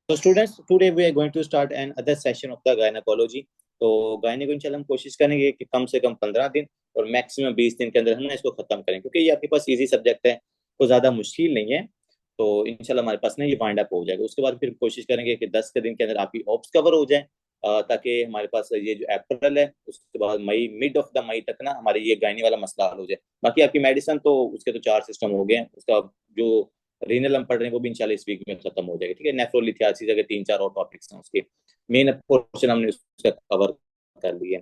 So students, today we are going to start another session of the gynecology. तो गायने को इंशाल्लाह हम कोशिश करेंगे कि कम से कम 15 दिन और मैक्सिमम 20 दिन के अंदर हम इसको खत्म करें, क्योंकि ये आपके पास इजी सब्जेक्ट है, तो ज़्यादा मुश्किल नहीं है। तो इंशाल्लाह हमारे पास ना ये वाइंड अप हो जाएगा। उसके बाद फिर कोशिश करेंगे कि 10 के दिन के अंदर आपकी ऑप्स कवर हो जाए, ताकि हमारे पास ये जो अप्रैल है उसके बाद मई, मिड ऑफ द मई तक ना हमारे ये गायने वाला मसला हल हो जाए। बाकी आपकी मेडिसिन तो उसके तो 4 सिस्टम हो गए हैं, उसका जो रीनल हम पढ़ रहे हैं वो भी इंशाल्लाह इस वीक में खत्म हो जाएगा। ठीक है, नेफ्रोलिथियासिस अगर 3-4 और टॉपिक्स हैं, उसके मेन पोर्शन हमने उसका कवर कर लिए।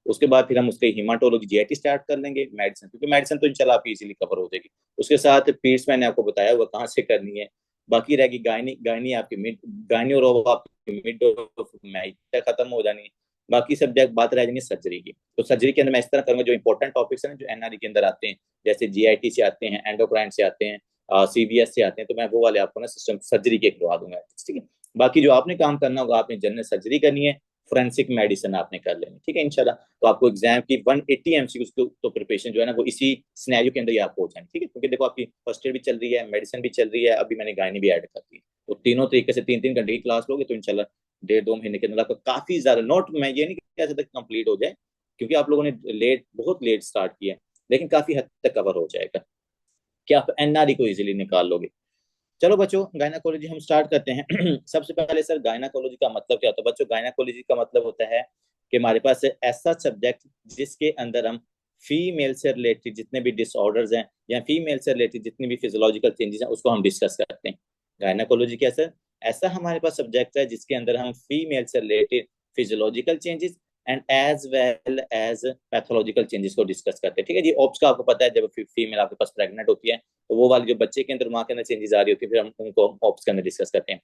उसके बाद फिर हम उसके हिमाटोलॉजी जीआईटी स्टार्ट कर लेंगे, मेडिसिन, क्योंकि मेडिसिन तो इंशाल्लाह आपकी इजीली कवर हो जाएगी। उसके साथ पीड्स मैंने आपको बताया हुआ कहाँ से करनी है। बाकी रहेगी गायनी, गायनी आपकी मिड, गायनी और वो आपकी मिड ऑफ मई तक खत्म हो जानी है। बाकी सब्जेक्ट बात रह जाएंगे सर्जरी की। तो सर्जरी के अंदर मैं इस तरह करूंगा, जो इंपॉर्टेंट टॉपिक्स हैं जो एनआरई के अंदर आते हैं, जैसे जीआईटी से आते हैं, एंडोक्राइन से आते हैं, सीबीएस से आते हैं, तो मैं वो वाले आपको ना सिस्टम सर्जरी के करवा दूंगा। ठीक है, बाकी जो आपने काम करना होगा, आपने जनरल सर्जरी करनी है, फोरेंसिक मेडिसिन आपने कर लेनी। ठीक है इंशाल्लाह। तो आपको एग्जाम की 180 एमसीक्यू तो प्रिपरेशन जो है ना वो इसी सिनेरियो के अंदर ही आपको हो जाएगी। ठीक है, क्योंकि देखो आपकी फर्स्ट एड भी चल रही है, मेडिसिन भी चल रही है, अभी मैंने गायनी भी ऐड कर दी है। तो तीनों तरीके से 3-3 घंटे की क्लास लोगे तो इंशाल्लाह 1.5-2 महीने के अंदर आपका काफी ज्यादा, नोट मैं ये नहीं कह सकता कंप्लीट हो जाए, क्योंकि आप लोगों ने बहुत लेट स्टार्ट किया है, लेकिन काफी हद तक कवर हो जाएगा कि आप एनआरई को इजीली निकाल लोगे। चलो बच्चों, गायनाकोलॉजी हम स्टार्ट करते हैं। सबसे पहले सर, गायनाकोलॉजी का मतलब क्या होता है? बच्चों, गायनाकोलॉजी का मतलब होता है कि हमारे पास ऐसा सब्जेक्ट जिसके अंदर हम फीमेल से रिलेटेड जितने भी डिसऑर्डर्स हैं या फीमेल से रिलेटेड जितनी भी फिजियोलॉजिकल चेंजेस हैं उसको हम डिस्कस करते हैं। गायनाकोलॉजी क्या सर? ऐसा हमारे पास सब्जेक्ट है जिसके अंदर हम फीमेल से related physiological changes and as well as pathological changes को डिस्कस करते हैं। ठीक है जी, ऑप्स का आपको पता है, जब फीमेल आपके पास प्रेग्नेंट होती है तो वो वाली जो बच्चे के अंदर, माँ के अंदर चेंजेस आ रही होती है, फिर हम उनको ऑप्स के अंदर डिस्कस करते हैं।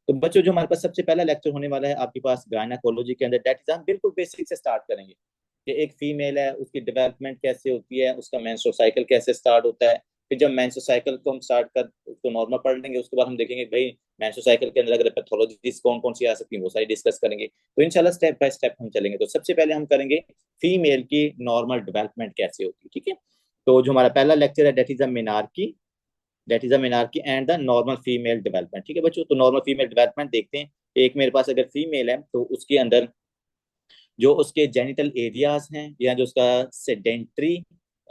तो बच्चों, जो हमारे पास सबसे पहला लेक्चर होने वाला है आपके पास गायनाकोलॉजी के अंदर, दैट इज हम बिल्कुल बेसिक से स्टार्ट करेंगे कि एक फीमेल है, उसकी डेवलपमेंट कैसे होती है, उसका मेंस्ट्रुअल साइकिल कैसे स्टार्ट होता है। फिर जब मेंस्ट्रुअल साइकिल को हम स्टार्ट कर उसको नॉर्मल पढ़ लेंगे, उसके बाद हम देखेंगे भाई मेंस्ट्रुअल साइकिल के अंदर अगर पैथोलॉजीज कौन कौन सी आ सकती है वो सारी डिस्कस करेंगे। तो इंशाल्लाह स्टेप बाय स्टेप हम चलेंगे। तो सबसे पहले हम करेंगे फीमेल की नॉर्मल डेवलपमेंट कैसे होती है। ठीक है, तो जो हमारा पहला लेक्चर है that is a menarche, that is a menarche and the normal female development. ठीक है बच्चों, तो नॉर्मल फीमेल डेवलपमेंट देखते हैं। एक मेरे पास अगर फीमेल है तो उसके अंदर जो उसके जेनिटल एरियाज हैं या जो उसका सेडेंट्री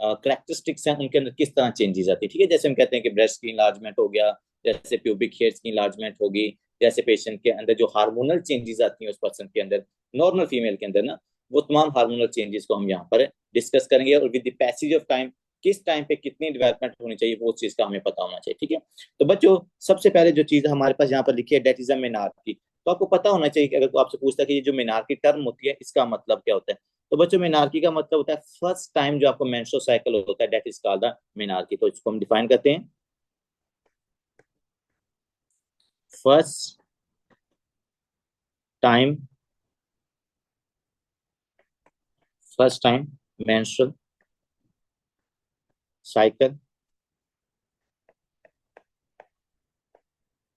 करेक्टरिस्टिक्स हैं उनके अंदर किस तरह चेंजेस आती है। ठीक है, जैसे हम कहते हैं कि ब्रेस्ट की इन्लार्जमेंट हो गया, जैसे प्यूबिक हेयर्स की इन्लार्जमेंट होगी, जैसे पेशेंट के अंदर जो हार्मोनल चेंजेस आती हैं उस पर्सन के अंदर, नॉर्मल फीमेल के अंदर ना, वो तमाम हार्मोनल चेंजेस को हम यहाँ पर डिस्कस करेंगे। और with the passage of time किस टाइम पे कितनी डेवलपमेंट होनी चाहिए वो चीज का हमें पता होना चाहिए। ठीक है, तो बच्चों सबसे पहले जो चीज हमारे पास यहाँ पर लिखी है दैट इज अ मेनार्की, तो आपको पता होना चाहिए कि अगर कोई आपसे पूछता है कि ये जो मेनार्की टर्म होती है इसका मतलब क्या होता है, तो बच्चों मेनार्की का मतलब होता है फर्स्ट टाइम जो आपको मेंस्ट्रुअल साइकिल होता है, that is called the menarche. तो इसको हम डिफाइन करते हैं, first time, first time menstrual cycle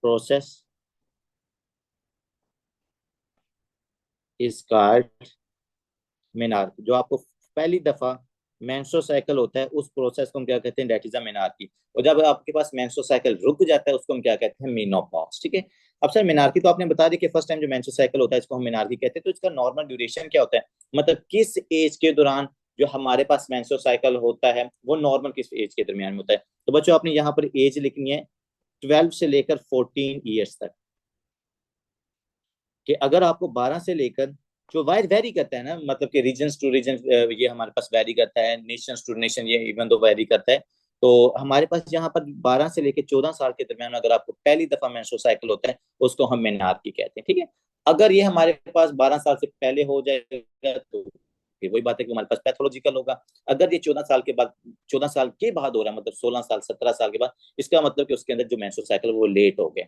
process is called menarche. जो आपको पहली दफा मेंस्ट्रुअल साइकिल होता है उस प्रोसेस को हम क्या कहते हैं, दैट इज अ मेनार्की। और जब आपके पास मेंस्ट्रुअल साइकिल रुक जाता है उसको हम क्या कहते हैं, मेनोपॉज। ठीक है, अब सर मेनार्की तो आपने बता दिया कि फर्स्ट टाइम जो मेंस्ट्रुअल साइकिल होता है इसको हम मेनार्की कहते हैं, तो इसका नॉर्मल ड्यूरेशन क्या होता है, मतलब किस एज के दौरान जो हमारे पास मेंस्ट्रुअल साइकिल होता है वो नॉर्मल किस एज के दरमियान में होता है। तो बच्चों आपने यहाँ पर एज लिखनी है 12 से लेकर 14 ईयर्स तक, कि अगर आपको 12 से लेकर, जो वाइड वेरी करता है ना, मतलब कि रीजन टू रीजन ये हमारे पास वेरी करता है, नेशन टू नेशन ये इवन दो वेरी करता है। तो हमारे पास यहाँ पर 12 से लेकर 14 साल के दरमियान अगर आपको पहली दफा मेंस्ट्रुअल साइकिल होता है उसको हम मेनार्की कहते हैं। ठीक है, अगर ये हमारे पास 12 साल से पहले हो जाएगा तो फिर वही बात है कि हमारे पास पैथोलॉजिकल होगा। अगर ये 14 साल के बाद, 14 साल के बाद हो रहा है, मतलब 16 साल 17 साल के बाद, इसका मतलब कि उसके अंदर जो मेंस्ट्रुअल साइकिल वो लेट हो गया।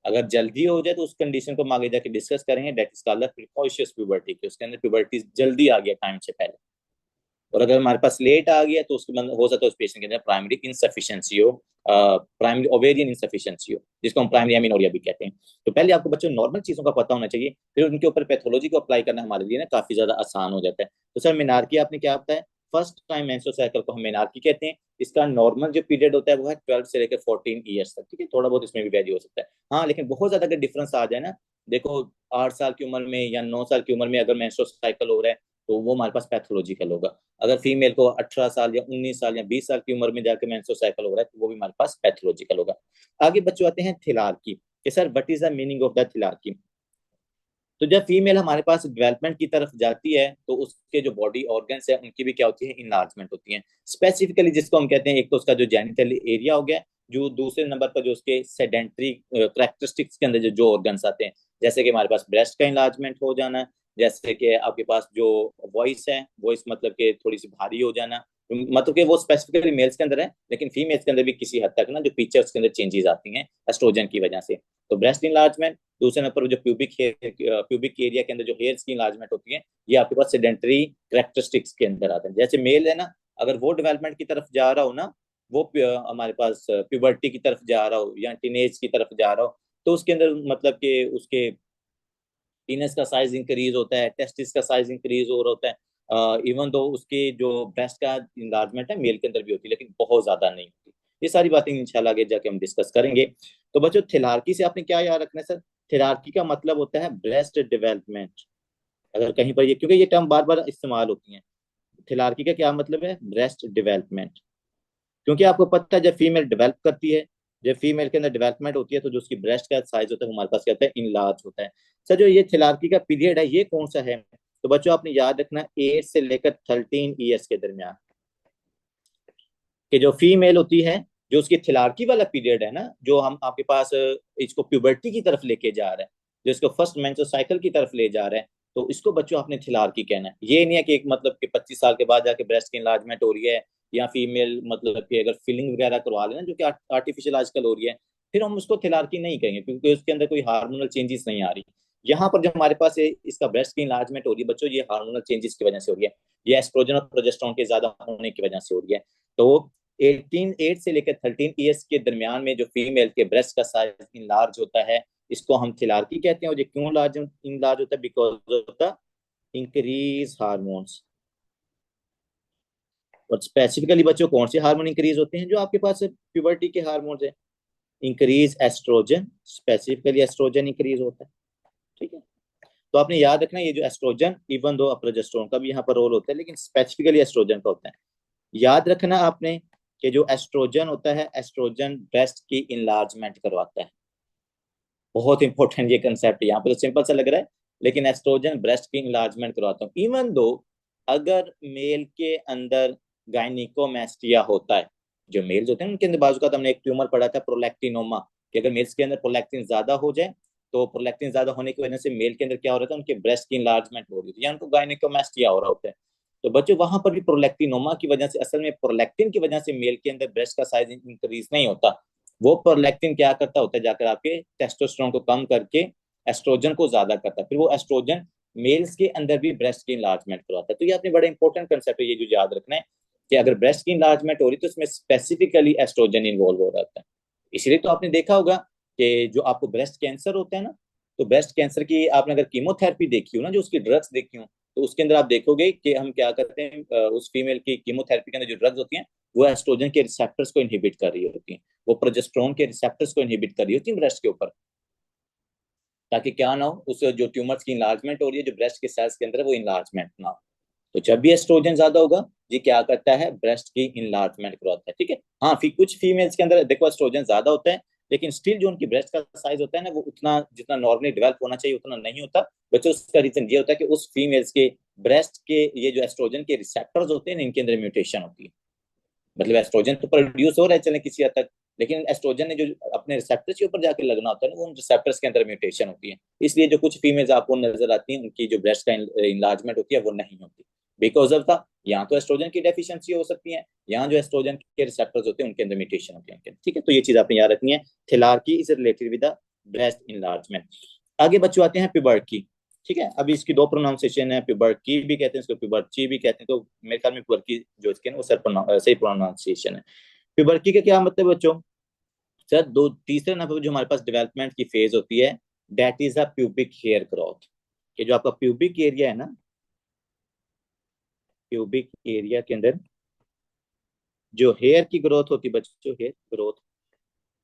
अगर जल्दी हो जाए तो उस कंडीशन को हम आगे जाके डिस्कस करेंगे, that is called precocious puberty, कि उसके अंदर प्यूबर्टी जल्दी आ गया टाइम से पहले। और अगर हमारे पास लेट आ गया तो उसके हो सकता है उस पेशेंट के अंदर प्राइमरी इंसफिशियंसी हो, प्राइमरी ओवेरियन इंसफिशियंसी हो, जिसको हम प्राइमरी एमिनोरिया भी कहते हैं। तो पहले आपको बच्चों नॉर्मल चीजों का पता होना चाहिए, फिर उनके ऊपर पैथोलॉजी को अप्लाई करना हमारे लिए ना काफी ज्यादा आसान हो जाता है। तो सर मेनार्की आपने क्या बताया, फर्स्ट टाइम मेंस्ट्रुअल साइकिल को हम मेनार्की कहते हैं। इसका नॉर्मल जो पीरियड होता है वो है 12 से लेकर 14 ईयर्स तक, ठीक है। थोड़ा बहुत इसमें भी वैरी हो सकता है, हाँ, लेकिन बहुत ज्यादा अगर डिफरेंस आ जाए ना, देखो 8 साल की उम्र में या 9 साल की उम्र में अगर मेंस्ट्रुअल साइकिल हो रहा है तो वो हमारे पास पैथोलॉजिकल होगा। अगर फीमेल को 18 साल या 19 साल या 20 साल की उम्र में जाकर मेंस्ट्रुअल साइकिल हो रहा है तो वो भी हमारे पास पैथोलॉजिकल होगा। आगे बच्चों आते हैं थिलार्की कि sir what is the meaning of the thelarche. तो जब फीमेल हमारे पास डेवलपमेंट की तरफ जाती है तो उसके जो बॉडी ऑर्गन्स है उनकी भी क्या होती है, इनलार्जमेंट होती है। स्पेसिफिकली जिसको हम कहते हैं, एक तो उसका जो जेनिटल एरिया हो गया, जो दूसरे नंबर पर जो उसके सेडेंट्री करेक्टरिस्टिक्स के अंदर जो ऑर्गन्स आते हैं, जैसे कि हमारे पास ब्रेस्ट का इनलार्जमेंट हो जाना, जैसे कि आपके पास जो वॉइस है, वॉइस मतलब कि थोड़ी सी भारी हो जाना, मतलब कि वो स्पेसिफिकली मेल्स के अंदर है, लेकिन फीमेल्स के अंदर भी किसी हद तक ना जो फीचर्स के अंदर चेंजेस आती हैं एस्ट्रोजन की वजह से। तो ब्रेस्ट इनलार्जमेंट, दूसरे नंबर जो प्यूबिक एरिया के अंदर जो हेयर्स की इनलार्जमेंट होती है, ये आपके पास सेडेंटरी करेक्टरिस्टिक्स के अंदर आते हैं। जैसे मेल है ना, अगर वो डेवलपमेंट की तरफ जा रहा हो ना, वो हमारे पास प्यूबर्टी की तरफ जा रहा हो या टीनेज की तरफ जा रहा हो, तो उसके अंदर मतलब कि उसके पीनस का साइज इंक्रीज होता है, टेस्टिस का साइज इंक्रीज हो रहा होता है। इवन दो उसके जो ब्रेस्ट का इंलार्जमेंट है मेल के अंदर भी होती है, लेकिन बहुत ज्यादा नहीं होती। ये सारी बातें इंशाल्लाह आगे जाके हम डिस्कस करेंगे। तो बच्चों थिलार्की से आपने क्या याद रखना है सर, थिलार्की का मतलब होता है ब्रेस्ट डेवलपमेंट। अगर कहीं पर ये, क्योंकि ये टर्म बार बार इस्तेमाल होती है, थिलार्की का क्या मतलब है, ब्रेस्ट डेवलपमेंट। क्योंकि आपको पता है जब फीमेल डेवलप करती है, जब फीमेल के अंदर डेवलपमेंट होती है तो जो उसकी ब्रेस्ट का साइज होता है हमारे पास कहते हैं इनलार्ज होता है। सर जो ये थिलार्की का पीरियड है ये कौन सा है, तो बच्चों आपने याद रखना 8 से लेकर 13 ईयर्स के दरमियान, कि जो फीमेल होती है, जो उसकी थिलार्की वाला पीरियड है ना, जो हम आपके पास इसको प्यूबर्टी की तरफ लेके जा रहे हैं, जो इसको फर्स्ट मेंस्ट्रुअल साइकिल की तरफ ले जा रहे हैं, तो इसको बच्चों आपने थिलार्की कहना है। ये नहीं है कि एक मतलब कि 25 साल के बाद जाके ब्रेस्ट की इनलार्जमेंट हो रही है, या फीमेल मतलब कि अगर फिलिंग वगैरह करवा लेना, जो कि आर्टिफिशियल आजकल हो रही है, फिर हम उसको थिलार्की नहीं कहेंगे क्योंकि उसके अंदर कोई हार्मोनल चेंजेस नहीं आ रही। यहाँ पर जो हमारे पास इसका ब्रेस्ट की इनलार्जमेंट हो रही है बच्चों, ये हार्मोनल चेंजेस की वजह से हो रही है, ये एस्ट्रोजन और प्रोजेस्टेरोन के ज्यादा होने की वजह से हो रही है। तो 8 से लेकर 13 ईयर्स के दरमियान में जो फीमेल के ब्रेस्ट का साइज इनलार्ज होता है, इसको हम थिलार्की कहते हैं। और ये क्यों लार्ज इनलार्ज होता है, because of the increase hormones. और स्पेसिफिकली बच्चों कौन से हार्मोन इंक्रीज होते हैं, जो आपके पास प्यूबर्टी के हार्मोन्स है, increase oestrogen, specifically oestrogen increase होता है, ठीक है। तो आपने याद रखना ये जो एस्ट्रोजन, इवन दो प्रोजेस्टेरोन का भी यहाँ पर रोल होता है, लेकिन स्पेसिफिकली एस्ट्रोजन का होता है। याद रखना आपने कि जो एस्ट्रोजन होता है, एस्ट्रोजन ब्रेस्ट की इनलार्जमेंट करवाता है। बहुत इंपॉर्टेंट ये कंसेप्ट है, यहाँ पे तो सिंपल सा लग रहा है, लेकिन एस्ट्रोजन ब्रेस्ट की इनलार्जमेंट करवाता है। इवन दो अगर मेल के अंदर गायनिकोमेस्टिया होता है, जो मेल्स होते हैं उनके अंदर बाजू का, तो हमने एक ट्यूमर पढ़ा था प्रोलैक्टिनोमा, कि अगर मेल्स के अंदर प्रोलैक्टिन ज्यादा हो जाए, तो प्रोलैक्टिन ज्यादा होने की वजह से मेल के अंदर क्या हो रहा था, उनके ब्रेस्ट की इनलार्जमेंट हो रही थी या उनको गायनिकोमेस्टिया हो रहा होता है। तो बच्चों वहां पर भी प्रोलैक्टिनोमा की वजह से, असल में प्रोलैक्टिन की वजह से मेल के अंदर ब्रेस्ट का साइज इंक्रीज नहीं होता। वो प्रोलैक्टिन क्या करता होता है, जाकर आपके टेस्टोस्टेरोन को कम करके एस्ट्रोजन को ज्यादा करता है, फिर वो एस्ट्रोजन मेल्स के अंदर भी ब्रेस्ट की इनलार्जमेंट करवाता है। तो ये आपने बड़ा इंपॉर्टेंट कंसेप्ट है ये जो याद रखना है, कि अगर ब्रेस्ट की इनलार्जमेंट हो रही तो इसमें स्पेसिफिकली एस्ट्रोजन इन्वॉल्व हो रहा है। इसलिए तो आपने देखा होगा कि जो आपको ब्रेस्ट कैंसर होता है ना, तो ब्रेस्ट कैंसर की आपने अगर कीमोथेरेपी देखी हो ना, जो उसकी ड्रग्स देखी हो, तो उसके अंदर आप देखोगे कि हम क्या करते हैं, उस फीमेल की कीमोथेरेपी के अंदर जो ड्रग्स होती हैं वो एस्ट्रोजन के रिसेप्टर्स को इनहिबिट कर रही होती हैं, वो प्रोजेस्टेरोन के रिसेप्टर्स को इनहिबिट कर रही होती है ब्रेस्ट के ऊपर, ताकि क्या ना हो, उस जो ट्यूमर्स की इनलार्जमेंट हो रही है जो ब्रेस्ट के सेल्स के अंदर है, वो इनलार्जमेंट ना हो। तो जब भी एस्ट्रोजन ज्यादा होगा, ये क्या करता है, ब्रेस्ट की इनलार्जमेंट करवाता है, ठीक है। हाँ, फिर कुछ फीमेल्स के अंदर देखो एस्ट्रोजन ज्यादा होता है, लेकिन स्टिल जो उनकी ब्रेस्ट का साइज होता है ना, वो उतना जितना नॉर्मली डेवलप होना चाहिए उतना नहीं होता। बच्चों उसका रीजन ये होता है कि उस फीमेल्स के ब्रेस्ट के ये जो एस्ट्रोजन के रिसेप्टर्स होते हैं ना, इनके अंदर म्यूटेशन होती है। मतलब एस्ट्रोजन तो प्रोड्यूस हो रहा है चले किसी हद तक, लेकिन एस्ट्रोजन ने जो अपने रिसेप्टर्स के ऊपर जाकर लगना होता है ना, वो उन रिसेप्टर्स के अंदर म्यूटेशन होती है। इसलिए जो कुछ फीमेल्स आपको नजर आती हैं उनकी जो ब्रेस्ट का इनलार्जमेंट होती है वो नहीं होती, बिकॉज ऑफ द, यहाँ तो एस्ट्रोजन की डेफिशिएंसी हो सकती है, यहाँ जो एस्ट्रोजन के रिसेप्टर्स होते हैं उनके अंदर म्यूटेशन होती है, ठीक है। तो ये चीज आपने याद रखनी है, thelarche is related with the breast enlargement. आगे बच्चों आते हैं प्यूबर्टी, ठीक है। अभी इसकी दो प्रोनाउंसिएशन है, प्यूबर्टी भी कहते हैं इसको, प्यूबर्टी भी कहते हैं, तो मेरे ख्याल में प्यूबर्टी जो इसके ना वो सही प्रोनाउंसिएशन है। प्यूबर्टी का क्या मतलब बच्चों, सर दो तीसरे नंबर जो हमारे पास डेवलपमेंट की फेज होती है, that is a pubic hair growth, कि जो आपका प्यूबिक एरिया है ना, प्यूबिक एरिया के अंदर जो हेयर की ग्रोथ होती है बच्चों, हेयर ग्रोथ,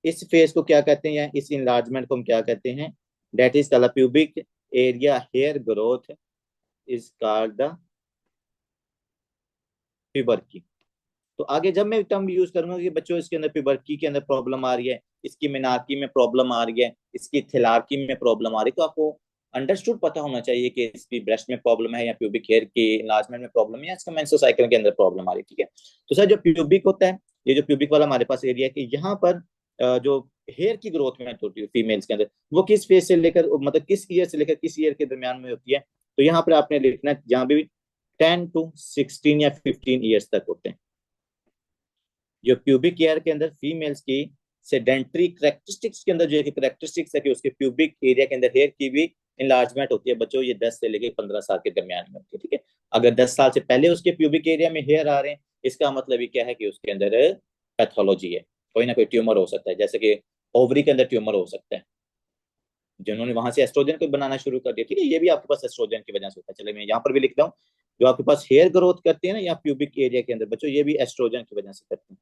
इस फेज को क्या कहते हैं या इस इनलार्जमेंट को हम क्या कहते हैं? That is called pubic area hair growth is called the pubarche. तो आगे जब मैं टर्म यूज करूंगा कि बच्चों इसके अंदर प्यूबर्की के अंदर प्रॉब्लम आ रही है, इसकी मेनार्की में प्रॉब्लम आ रही है, इसकी थिलार्की में प्रॉब्लम आ रही है, तो आपको अंडरस्टूड पता होना चाहिए कि इसकी ब्रेस्ट में प्रॉब्लम है या प्यूबिक हेयर के इन्लार्जमेंट में प्रॉब्लम है या इसका मेंस्ट्रुअल साइकिल के अंदर प्रॉब्लम आ रही है। ठीक है, तो सर जो प्यूबिक होता है, ये जो प्यूबिक वाला हमारे पास एरिया है कि यहाँ पर जो हेयर की ग्रोथ में होती है फीमेल्स के अंदर, वो किस फेज से लेकर मतलब किस ईयर से लेकर किस ईयर के दरमियान में होती है? तो यहाँ पर आपने लिखना है जहाँ भी 10 to 16 या 15 ईयर्स तक होते हैं। जो प्यूबिक हेयर के अंदर फीमेल्स की सेडेंटरी करेक्टरिस्टिक्स के अंदर जो है करेक्टरिस्टिक्स है कि उसके प्यूबिक एरिया के अंदर हेयर की भी इनलार्जमेंट होती है बच्चों, ये 10 से लेकर 15 साल के दरमियान में होती है। ठीक है, अगर 10 साल से पहले उसके प्यूबिक एरिया में हेयर आ रहे हैं, इसका मतलब ये क्या है कि उसके अंदर पैथोलॉजी है, कोई ना कोई ट्यूमर हो सकता है, जैसे कि ओवरी के अंदर ट्यूमर हो सकता है, जिन्होंने वहां से एस्ट्रोजन को बनाना शुरू कर दिया। ठीक है, ये भी आपके पास एस्ट्रोजन की वजह से होता है। चले मैं यहाँ पर भी लिखता हूँ, जो आपके पास हेयर ग्रोथ करती है ना या प्यूबिक एरिया के अंदर बच्चों, ये भी एस्ट्रोजन की वजह से करते हैं।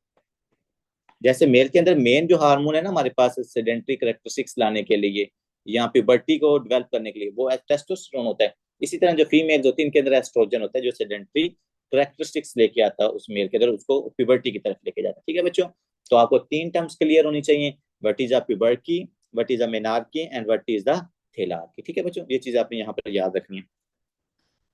जैसे मेल के अंदर मेन जो हार्मोन है ना हमारे पास सेडेंटरी करेक्टरिस्टिक्स लाने के लिए या प्यूबर्टी को डेवलप करने के लिए, वो टेस्टोस्टेरोन होता है। इसी तरह जो फीमेल होती है इनके अंदर एस्ट्रोजन होता है जो सेडेंटरी करेक्टरिस्टिक्स लेके आता है उस मेल के अंदर, उसको प्यूबर्टी की तरफ लेके जाता है। ठीक है बच्चों, तो आपको 3 टर्म्स क्लियर होनी चाहिए, what is a puberty, what is a menarche and what is the thelarche. ठीक है बच्चों, ये चीज आपने यहाँ पर याद रखनी है।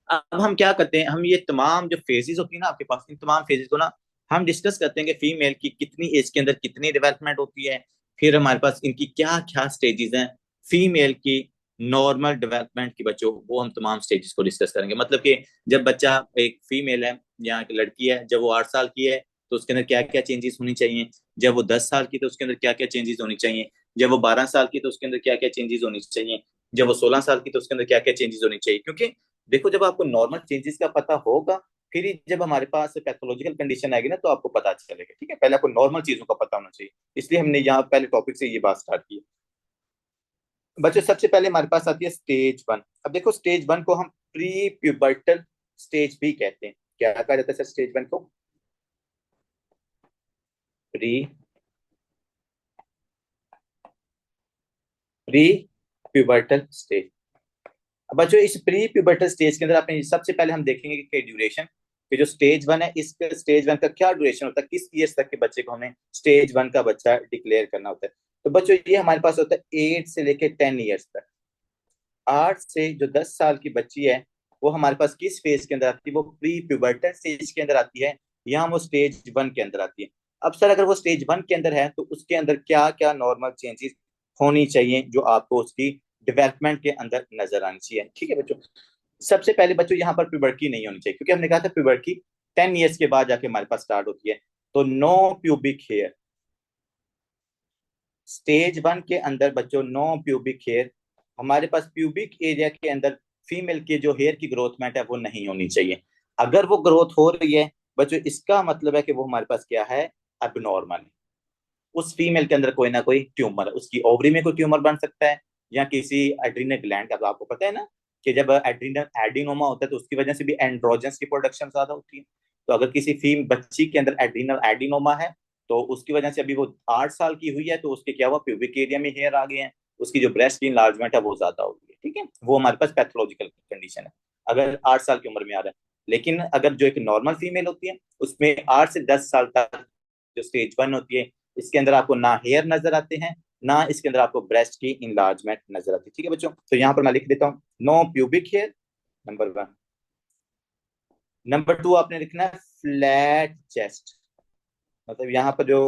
अब हम क्या करते हैं, हम ये तमाम जो फेजेस होती है ना आपके पास, इन तमाम फेजेस को ना हम डिस्कस करते हैं कि फीमेल की कितनी एज के अंदर कितनी डेवलपमेंट होती है, फिर हमारे पास इनकी क्या क्या स्टेजेस हैं, फीमेल की नॉर्मल डेवलपमेंट की बच्चों, वो हम तमाम स्टेजेस को डिस्कस करेंगे। मतलब कि जब बच्चा एक फीमेल है या एक लड़की है, जब वो 8 साल की है तो उसके अंदर क्या क्या चेंजेस होनी चाहिए, जब वो 10 साल की तो उसके अंदर क्या क्या चेंजेस होनी चाहिए, जब वो 12 साल की तो उसके अंदर क्या क्या चेंजेस होनी चाहिए, जब वो 16 साल की तो उसके अंदर क्या क्या चेंजेस होनी चाहिए। क्योंकि देखो जब आपको नॉर्मल चेंजेस का पता होगा, फिर जब हमारे पास पैथोलॉजिकल कंडीशन आएगी ना तो आपको पता चलेगा। ठीक है, पहले आपको नॉर्मल चीजों का पता होना चाहिए, इसलिए हमने यहाँ पहले टॉपिक से ये बात स्टार्ट की। बच्चों सबसे पहले हमारे पास आती है स्टेज 1। अब देखो स्टेज 1 को हम प्री प्यूबर्टल स्टेज भी कहते हैं। क्या कहा जाता है सर स्टेज 1 को? Pre pre pubertal stage. अब बच्चों इस प्री प्यूबर्टल स्टेज के अंदर आपने सबसे पहले हम देखेंगे कि ड्यूरेशन, कि जो स्टेज 1 है इस स्टेज 1 का क्या ड्यूरेशन होता है, किस ईयर तक के बच्चे को हमें स्टेज 1 का बच्चा डिक्लेयर करना होता है। तो बच्चों ये हमारे पास होता है 8 से लेके 10 ईयर्स तक। 8 से जो 10 साल की बच्ची है वो हमारे पास किस फेज के अंदर आती है? वो प्री प्यूबर्टल स्टेज के अंदर आती है या वो स्टेज 1 के अंदर आती है? अब सर अगर वो स्टेज 1 के अंदर है तो उसके अंदर क्या क्या नॉर्मल चेंजेस होनी चाहिए जो आपको उसकी डेवलपमेंट के अंदर नजर आनी चाहिए। ठीक है बच्चों, सबसे पहले बच्चों यहाँ पर प्यूबर्टी नहीं होनी चाहिए, क्योंकि हमने कहा था प्यूबर्टी 10 ईयर्स के बाद जाके हमारे पास स्टार्ट होती है। तो नो प्यूबिक हेयर स्टेज 1 के अंदर बच्चों, नो प्यूबिक हेयर। हमारे पास प्यूबिक एरिया के अंदर फीमेल के जो हेयर की ग्रोथमेंट है वो नहीं होनी चाहिए। अगर वो ग्रोथ हो रही है बच्चों, इसका मतलब है कि वो हमारे पास क्या है? अबनॉर्मल है। उस फीमेल के अंदर कोई ना कोई ट्यूमर है, उसकी ओवरी में कोई ट्यूमर बन सकता है या किसी एड्रीनल ग्लैंड का। तो आपको पता है ना कि जब एड्रीनल एडिनोमा होता है तो उसकी वजह से भी एंड्रोजन्स की प्रोडक्शन ज्यादा होती है। तो अगर किसी फीम बच्ची के अंदर एड्रीनल एडिनोमा है तो उसकी वजह से, अभी वो 8 साल की हुई है तो उसके क्या हुआ, प्यूबिक एरिया में हेयर आ गए हैं, उसकी जो ब्रेस्ट की इनलार्जमेंट है वो ज्यादा हो गई है। ठीक है, वो हमारे पास पैथोलॉजिकल कंडीशन है अगर 8 साल की उम्र में आ रहा है। लेकिन अगर जो एक नॉर्मल फीमेल होती है उसमें 8 से 10 साल तक जो स्टेज 1 होती है, इसके अंदर आपको ना हेयर नजर आते हैं, ना इसके अंदर आपको ब्रेस्ट की इनलार्जमेंट नजर आती है। ठीक है बच्चों, तो यहाँ पर मैं लिख देता हूँ no pubic hair, number 1। Number 2 आपने लिखना है फ्लैट चेस्ट। मतलब यहाँ पर जो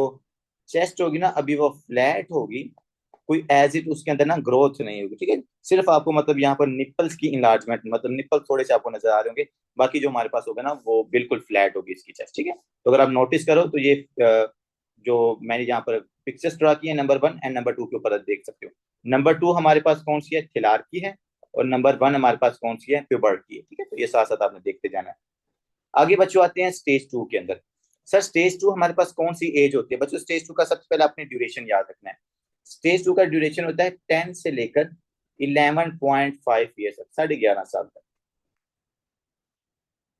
चेस्ट होगी ना अभी वो फ्लैट होगी, कोई एज इट उसके अंदर ना ग्रोथ नहीं होगी। ठीक है, सिर्फ आपको मतलब यहाँ पर निपल्स की इनलार्जमेंट, मतलब निपल थोड़े से आपको नजर आ रहे होंगे, बाकी जो हमारे पास होगा ना वो बिल्कुल फ्लैट होगी इसकी चेस्ट। ठीक है, तो अगर आप नोटिस करो तो ये जो मैंने यहाँ पर पिक्चर्स ड्रा की है नंबर 1 एंड नंबर 2 के ऊपर देख सकते हो। नंबर 2 हमारे पास कौन सी है? थिलार की है। और नंबर 1 हमारे पास कौन सी है? प्यूबर्ट की है। ठीक है, तो ये साथ साथ आपने देखते जाना है। आगे बच्चों आते हैं स्टेज 2 के अंदर। सर स्टेज 2 हमारे पास कौन सी एज होती है? बच्चों स्टेज 2 का सबसे पहले आपने ड्यूरेशन याद रखना है। स्टेज 2 का ड्यूरेशन होता है 10 से लेकर 11.5 ईयर तक, 11.5 साल तक।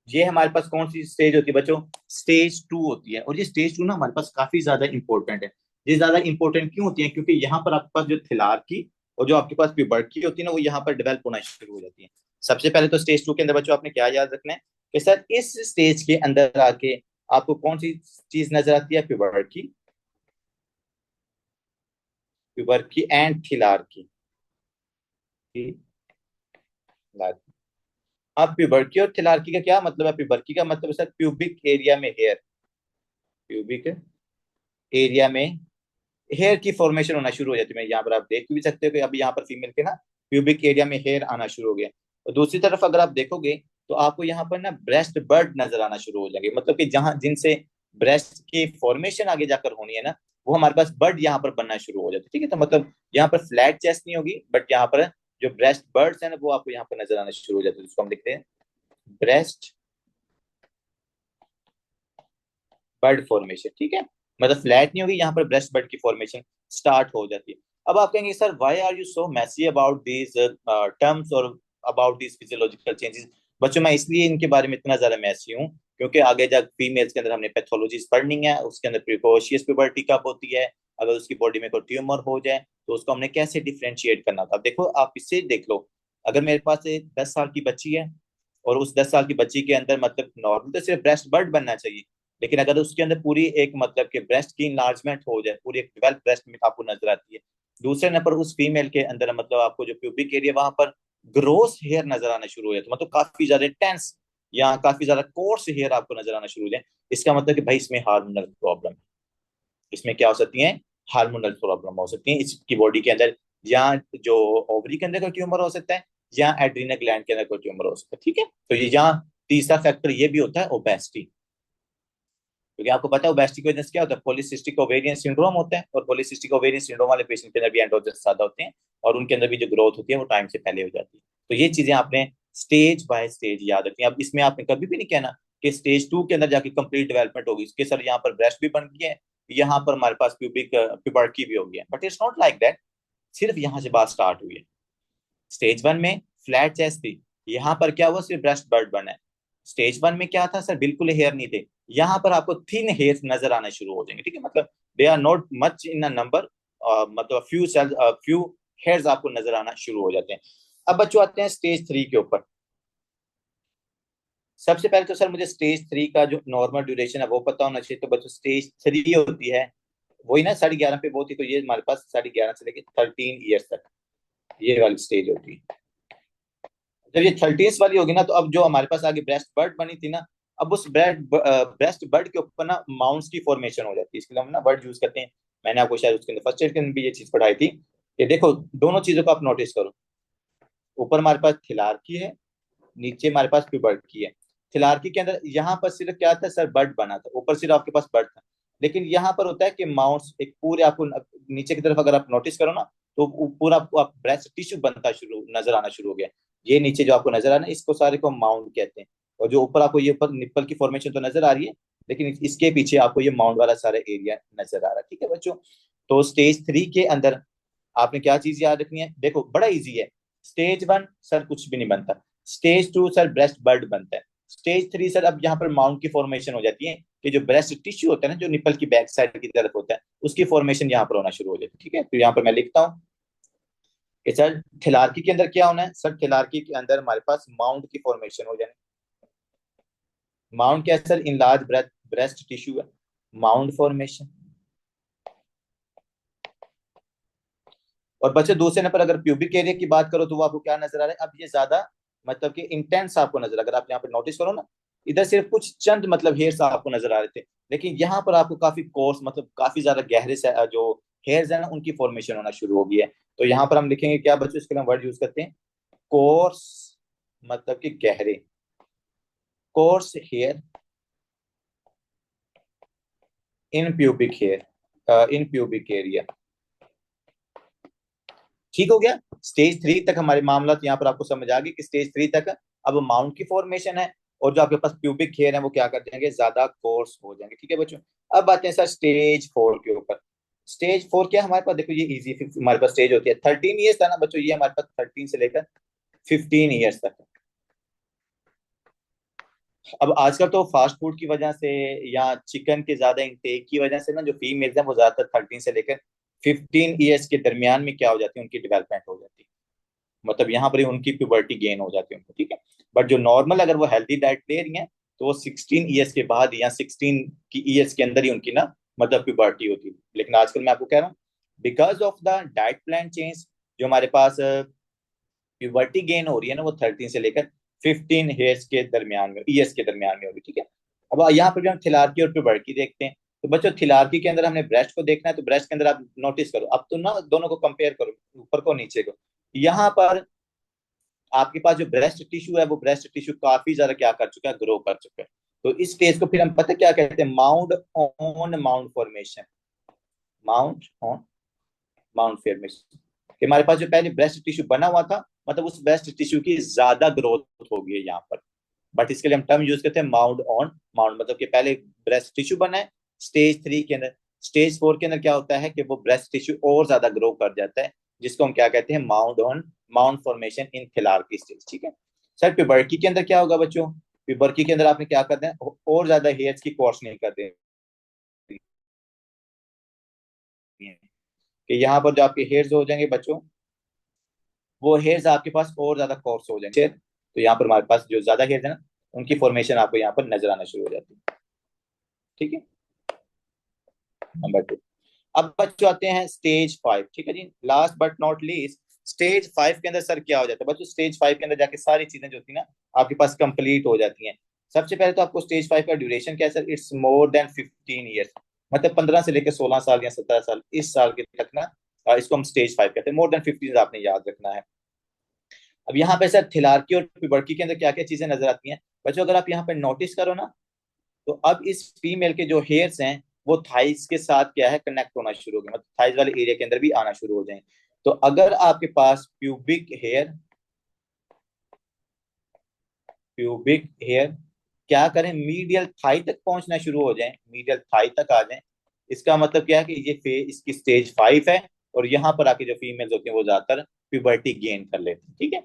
ये हमारे पास कौन सी स्टेज होती है बच्चों? स्टेज 2 होती है। और ये स्टेज 2 ना हमारे पास काफी ज्यादा इंपॉर्टेंट है। ये ज्यादा इंपॉर्टेंट क्यों होती है? क्योंकि यहाँ पर आपके पास जो थिलारकी और जो आपके पास प्यूबर्टी होती है ना, वो यहाँ पर डेवलप होना शुरू हो जाती है। सबसे पहले तो स्टेज 2 के अंदर बच्चों आपने क्या याद रखना है कि सर इस स्टेज के अंदर आके आपको कौन सी चीज नजर आती है? Puberty, puberty and thelarche. अब प्यूबर्टी और थिलारकी का क्या मतलब है? प्यूबर्टी का मतलब है सर प्यूबिक एरिया में हेयर, प्यूबिक एरिया में हेयर की फॉर्मेशन होना शुरू हो जाती है। यहाँ पर आप देख भी सकते हो कि अभी यहाँ पर फीमेल के ना प्यूबिक एरिया में हेयर आना शुरू हो गया। और दूसरी तरफ अगर आप देखोगे तो आपको यहाँ पर ना ब्रेस्ट बर्ड नजर आना शुरू हो जाएंगे, मतलब कि जहां जिनसे ब्रेस्ट की फॉर्मेशन आगे जाकर होनी है ना, वो हमारे पास बर्ड यहाँ पर बनना शुरू हो जाते हैं। ठीक है, तो मतलब यहाँ पर फ्लैट चेस्ट नहीं होगी, बट यहाँ पर जो ब्रेस्ट बर्ड्स है ना, वो आपको यहाँ पर नजर आना शुरू हो जाते हैं, जिसको हम लिखते हैं ब्रेस्ट बर्ड फॉर्मेशन। ठीक है, मतलब फ्लैट नहीं होगी, यहाँ पर ब्रेस्ट बर्ड की फॉर्मेशन स्टार्ट हो जाती है। अब आप कहेंगे sir why are you so messy about these terms और अबाउट दीज फिजियोलॉजिकल चेंजेस? बच्चों मैं इसलिए इनके बारे में इतना ज्यादा मैसी हूँ क्योंकि आगे जब फीमेल्स के अंदर हमने पैथोलॉजीज पढ़नी है, उसके अंदर प्रिकॉशियस प्यूबर्टी कब होती है, अगर उसकी बॉडी में कोई ट्यूमर हो जाए तो उसको हमने कैसे डिफ्रेंशिएट करना था। देखो आप इससे देख लो, अगर मेरे पास एक 10 साल की बच्ची है और उस 10 साल की बच्ची के अंदर मतलब नॉर्मल तो सिर्फ ब्रेस्ट बर्ड बनना चाहिए, लेकिन अगर उसके अंदर पूरी एक मतलब कि ब्रेस्ट की इनलार्जमेंट हो जाए, पूरी एक डेवलप ब्रेस्ट में आपको नजर आती है। दूसरे नंबर उस फीमेल के अंदर मतलब आपको जो प्यूबिक एरिया वहां पर ग्रोस हेयर नजर आना शुरू हो जाता है, मतलब काफी ज्यादा टेंस या काफी ज्यादा कोर्स हेयर आपको नजर आना शुरू हो जाए। इसका मतलब कि भाई इसमें हार्मोनल प्रॉब्लम है। इसमें क्या हो सकती है? हार्मोनल प्रॉब्लम हो सकती है इसकी बॉडी के अंदर, या जो ओवरी के अंदर कोई ट्यूमर हो सकता है, या एड्रीनल ग्लैंड के अंदर कोई ट्यूमर हो सकता है। ठीक है, तो ये यहाँ तीसरा फैक्टर ये भी होता है ओबेसिटी। क्योंकि आपको पता है ओबेसिटी की वजह से क्या होता है? पॉलीसिस्टिक ओवेरियन सिंड्रोम होता है, और पॉलीसिस्टिक ओवेरियन सिंड्रोम वाले पेशेंट के अंदर भी एंड्रोजन ज्यादा होते हैं, और उनके अंदर भी जो ग्रोथ होती है वो टाइम से पहले हो जाती है। तो ये चीजें आपने स्टेज बाय स्टेज याद रखनी है। अब इसमें आपने कभी भी नहीं कहना कि स्टेज 2 के अंदर जाके कंप्लीट डेवलपमेंट होगी, इसके सर यहाँ पर ब्रेस्ट भी बन गई है, यहाँ पर हमारे पास प्यूबिक प्यूबर्टी भी हो गया, but it's not like that. सिर्फ यहाँ से बात स्टार्ट हुई है। स्टेज 1 में फ्लैट चेस्ट थी, यहाँ पर क्या हुआ? सिर्फ ब्रेस्ट बर्ड बना है। स्टेज 1 में क्या था सर? बिल्कुल हेयर नहीं थे, यहाँ पर आपको थिन हेयर नजर आना शुरू हो जाएंगे। ठीक है, मतलब they are not much in a number, मतलब फ्यू सेल फ्यू हेयर्स आपको नजर आना शुरू हो जाते हैं। अब बच्चों आते हैं स्टेज 3 के ऊपर। सबसे पहले तो सर मुझे स्टेज 3 का जो नॉर्मल ड्यूरेशन है वो पता होना चाहिए। तो बच्चों स्टेज 3 होती है वही ना 11.5 पे वो थी, तो ये हमारे पास 11.5 से लेकर 13 ईयर्स तक ये वाली स्टेज होती है। जब ये 30 वाली होगी ना, तो अब जो हमारे पास आगे ब्रेस्ट बर्ड बनी थी ना, अब उस ब्रेस्ट बर्ड के ऊपर ना माउंट्स की फॉर्मेशन हो जाती है। इसके लिए हम ना वर्ड यूज करते हैं, मैंने आपको शायद उसके अंदर फर्स्ट ईयर के अंदर भी ये चीज पढ़ाई थी। कि देखो दोनों चीजों को आप नोटिस करो, ऊपर हमारे पास थिलारकी है, नीचे हमारे पास प्यूबर्टी है। थिलारकी के अंदर यहाँ पर सिर्फ क्या था सर? बर्ड बना था, ऊपर सिर्फ आपके पास बर्ड था। लेकिन यहाँ पर होता है कि माउंट्स एक पूरे आपको नीचे की तरफ अगर आप नोटिस करो ना, तो पूरा आप ब्रेस्ट टिश्यू बनता शुरू नजर आना शुरू हो गया। ये नीचे जो आपको नजर आ रहा है इसको सारे को माउंट कहते हैं। और जो ऊपर आपको ये ऊपर निप्पल की फॉर्मेशन तो नजर आ रही है, लेकिन इसके पीछे आपको ये माउंट वाला सारा एरिया नजर आ रहा है। ठीक है बच्चों, तो स्टेज 3 के अंदर आपने क्या चीज याद रखनी है? देखो बड़ा इजी है। स्टेज 1 सर कुछ भी नहीं बनता, स्टेज 2 सर ब्रेस्ट बर्ड बनता है, स्टेज 3 सर अब यहाँ पर माउंट की फॉर्मेशन हो जाती है कि जो ब्रेस्ट टिश्यू होता है ना, जो निपल की बैक साइड की तरफ होता है, उसकी फॉर्मेशन यहाँ पर होना शुरू हो जाती है। ठीक है, तो यहाँ पर मैं लिखता हूँ कि सर थिलारकी के अंदर क्या होना है? सर थिलारकी के अंदर हमारे पास माउंट की फॉर्मेशन हो जानी। माउंट क्या है sir? In large breast tissue है, माउंट फॉर्मेशन। और बच्चे दूसरे नंबर अगर प्यूबिक एरिया की बात करो तो वो आपको क्या नजर आ रहा है? अब ये ज्यादा मतलब कि इंटेंस आपको नजर, अगर आप यहाँ पे नोटिस करो ना, इधर सिर्फ कुछ चंद मतलब हेयर्स आपको नजर आ रहे थे, लेकिन यहाँ पर आपको काफी कोर्स मतलब काफी ज्यादा गहरे से जो हेयर्स है ना उनकी फॉर्मेशन होना शुरू हो गई है। तो यहाँ पर हम लिखेंगे क्या बच्चों? इसके लिए वर्ड यूज करते हैं कोर्स, मतलब कि गहरे, course here in pubic here in pubic area. ठीक हो गया। स्टेज 3 तक हमारे मामला तो यहाँ पर आपको समझ आ गई कि स्टेज 3 तक अब माउंट की फॉर्मेशन है, और जो आपके पास प्यूबिक हेयर है वो क्या कर जाएंगे? ज्यादा कोर्स हो जाएंगे। ठीक है बच्चों, अब आते हैं सर स्टेज 4 के ऊपर। स्टेज 4 क्या हमारे पास? देखो ये इजी हमारे पास स्टेज होती है 13 ईयर्स था ना बच्चों, ये हमारे पास 13 से लेकर 15 ईयर्स तक। अब आजकल तो फास्ट फूड की वजह से या चिकन के ज्यादा इंटेक की वजह से ना जो फीमेल्स हैं वो ज्यादातर 13 से लेकर 15 ईयर्स के दरमियान में क्या हो जाती है, उनकी डेवलपमेंट हो जाती है। मतलब यहाँ पर ही उनकी प्यूबर्टी गेन हो जाती है उनको, ठीक है। बट जो नॉर्मल अगर वो हेल्दी डाइट ले रही हैं तो वो 16 ईयर्स के बाद या 16 की ईयर्स के अंदर ही उनकी ना मतलब प्यूबर्टी होती है। लेकिन आजकल मैं आपको कह रहा हूँ because of the diet plan change जो हमारे पास प्यूबर्टी गेन हो रही है ना वो 13 से लेकर 15 ईयर्स के दरमियान में, ईयर्स के दरमियान में होगी, ठीक है। अब यहाँ पर जो हम थिलारकी और प्यूबर्टी देखते हैं, तो बच्चों थिलारकी के अंदर हमने ब्रेस्ट को देखना है, तो ब्रेस्ट के अंदर आप नोटिस करो, अब तो ना दोनों को कंपेयर करो, ऊपर को नीचे को। यहाँ पर आपके पास जो ब्रेस्ट टिश्यू है वो ब्रेस्ट टिश्यू काफी ज्यादा क्या कर चुका है, ग्रो कर चुका है। तो इस स्टेज को फिर हम पता क्या कहते हैं, mount on mount formation. Mount on mount formation कि हमारे पास जो पहले ब्रेस्ट टिश्यू बना हुआ था, मतलब उस ब्रेस्ट टिश्यू की ज्यादा ग्रोथ होगी है यहाँ पर। बट इसके लिए हम टर्म यूज करते हैं माउंट ऑन माउंट, मतलब कि पहले ब्रेस्ट टिश्यू बना है स्टेज 3 के अंदर, स्टेज 4 के अंदर क्या होता है कि वो ब्रेस्ट टिश्यू और ज्यादा ग्रो कर जाता है, जिसको हम क्या कहते हैं, mount on mount formation in thelarche stage, ठीक है। सर प्यूबर्टी के अंदर क्या होगा बच्चों, प्यूबर्टी के अंदर आपने क्या करना है, और ज्यादा हेयर्स की कोर्स नहीं कर देनी है। कि यहाँ पर जो आपके हेयर्स हो जाएंगे बच्चों, वो हेयर्स आपके पास और ज्यादा कोर्स हो जाएंगे, तो यहाँ पर हमारे पास जो ज्यादा हेयर्स है ना उनकी फॉर्मेशन आपको यहाँ पर नजर आना शुरू हो जाती है, ठीक है। नंबर 2। अब बच्चों आते हैं स्टेज 5, ठीक है जी, last but not least. Stage 5 के अंदर सर क्या हो जाता है बच्चों, स्टेज 5 के अंदर जाके सारी चीजें जो थी ना आपके पास कंप्लीट हो जाती हैं। सबसे पहले तो आपको स्टेज 5 का ड्यूरेशन क्या है sir, it's more than 15 years, मतलब 15 से लेकर 16 साल या 17 साल, इस साल के तक ना इसको हम स्टेज 5 कहते हैं। मोर देन 15 आपने याद रखना है। अब यहाँ पे सर थिलारकी और प्यूबर्टी के अंदर क्या क्या चीजें नजर आती हैं बच्चों, अगर आप यहाँ पे नोटिस करो ना, तो अब इस फीमेल के जो हेयर्स हैं वो थाइस के साथ क्या है, कनेक्ट होना शुरू हो गए, मतलब थाइस वाले एरिया के अंदर भी आना शुरू हो जाए। तो अगर आपके पास प्यूबिक हेयर क्या करें, मीडियल थाई तक पहुंचना शुरू हो जाए, मीडियल थाई तक आ जाए, इसका मतलब क्या है कि ये इसकी स्टेज 5 है। और यहाँ पर आके जो फीमेल्स होती हैं वो ज्यादातर प्यूबर्टी गेन कर लेती हैं, ठीक है।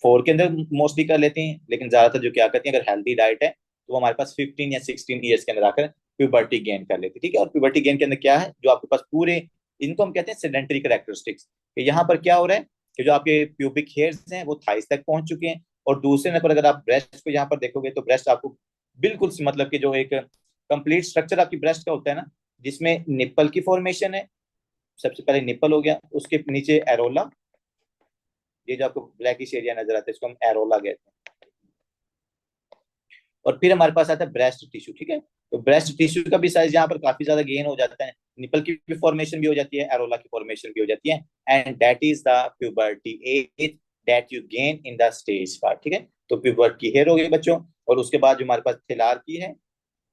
4 के अंदर मोस्टली कर लेती हैं, लेकिन ज्यादातर जो क्या करती हैं, अगर हेल्दी डाइट है तो वो हमारे पास 15 या 16 ईयर्स के अंदर आकर प्यूबर्टी गेन कर लेती है, ठीक है। और प्यूबर्टी गेन के अंदर क्या है, जो आपके पास पूरे, इनको हम कहते हैं सेडेंटरी कैरेक्टरिस्टिक्स। यहाँ पर क्या हो रहा है कि जो आपके प्यूबिक हेयर्स हैं वो थाइस तक पहुंच चुके हैं। और दूसरे नंबर अगर आप ब्रेस्ट को यहाँ पर देखोगे तो ब्रेस्ट आपको बिल्कुल मतलब कि जो एक कंप्लीट स्ट्रक्चर आपकी ब्रेस्ट का होता है ना, जिसमें निप्पल की फॉर्मेशन है, सबसे पहले निप्पल हो गया, उसके नीचे एरोला, ये जो आपको ब्लैकिश एरिया नजर आता है इसको हम एरोला कहते हैं। और फिर हमारे पास आता है ब्रेस्ट टिश्यू, ठीक है। तो ब्रेस्ट टिश्यू का भी साइज यहाँ पर काफी ज्यादा गेन हो जाता है, निपल की भी फॉर्मेशन भी हो जाती है, एरोला की फॉर्मेशन भी हो जाती है। And that is the puberty as that you gain in the stage 5, ठीक है। तो प्यूबर्टी हेयर हो गई बच्चों। और उसके बाद जो हमारे पास थिलारकी है,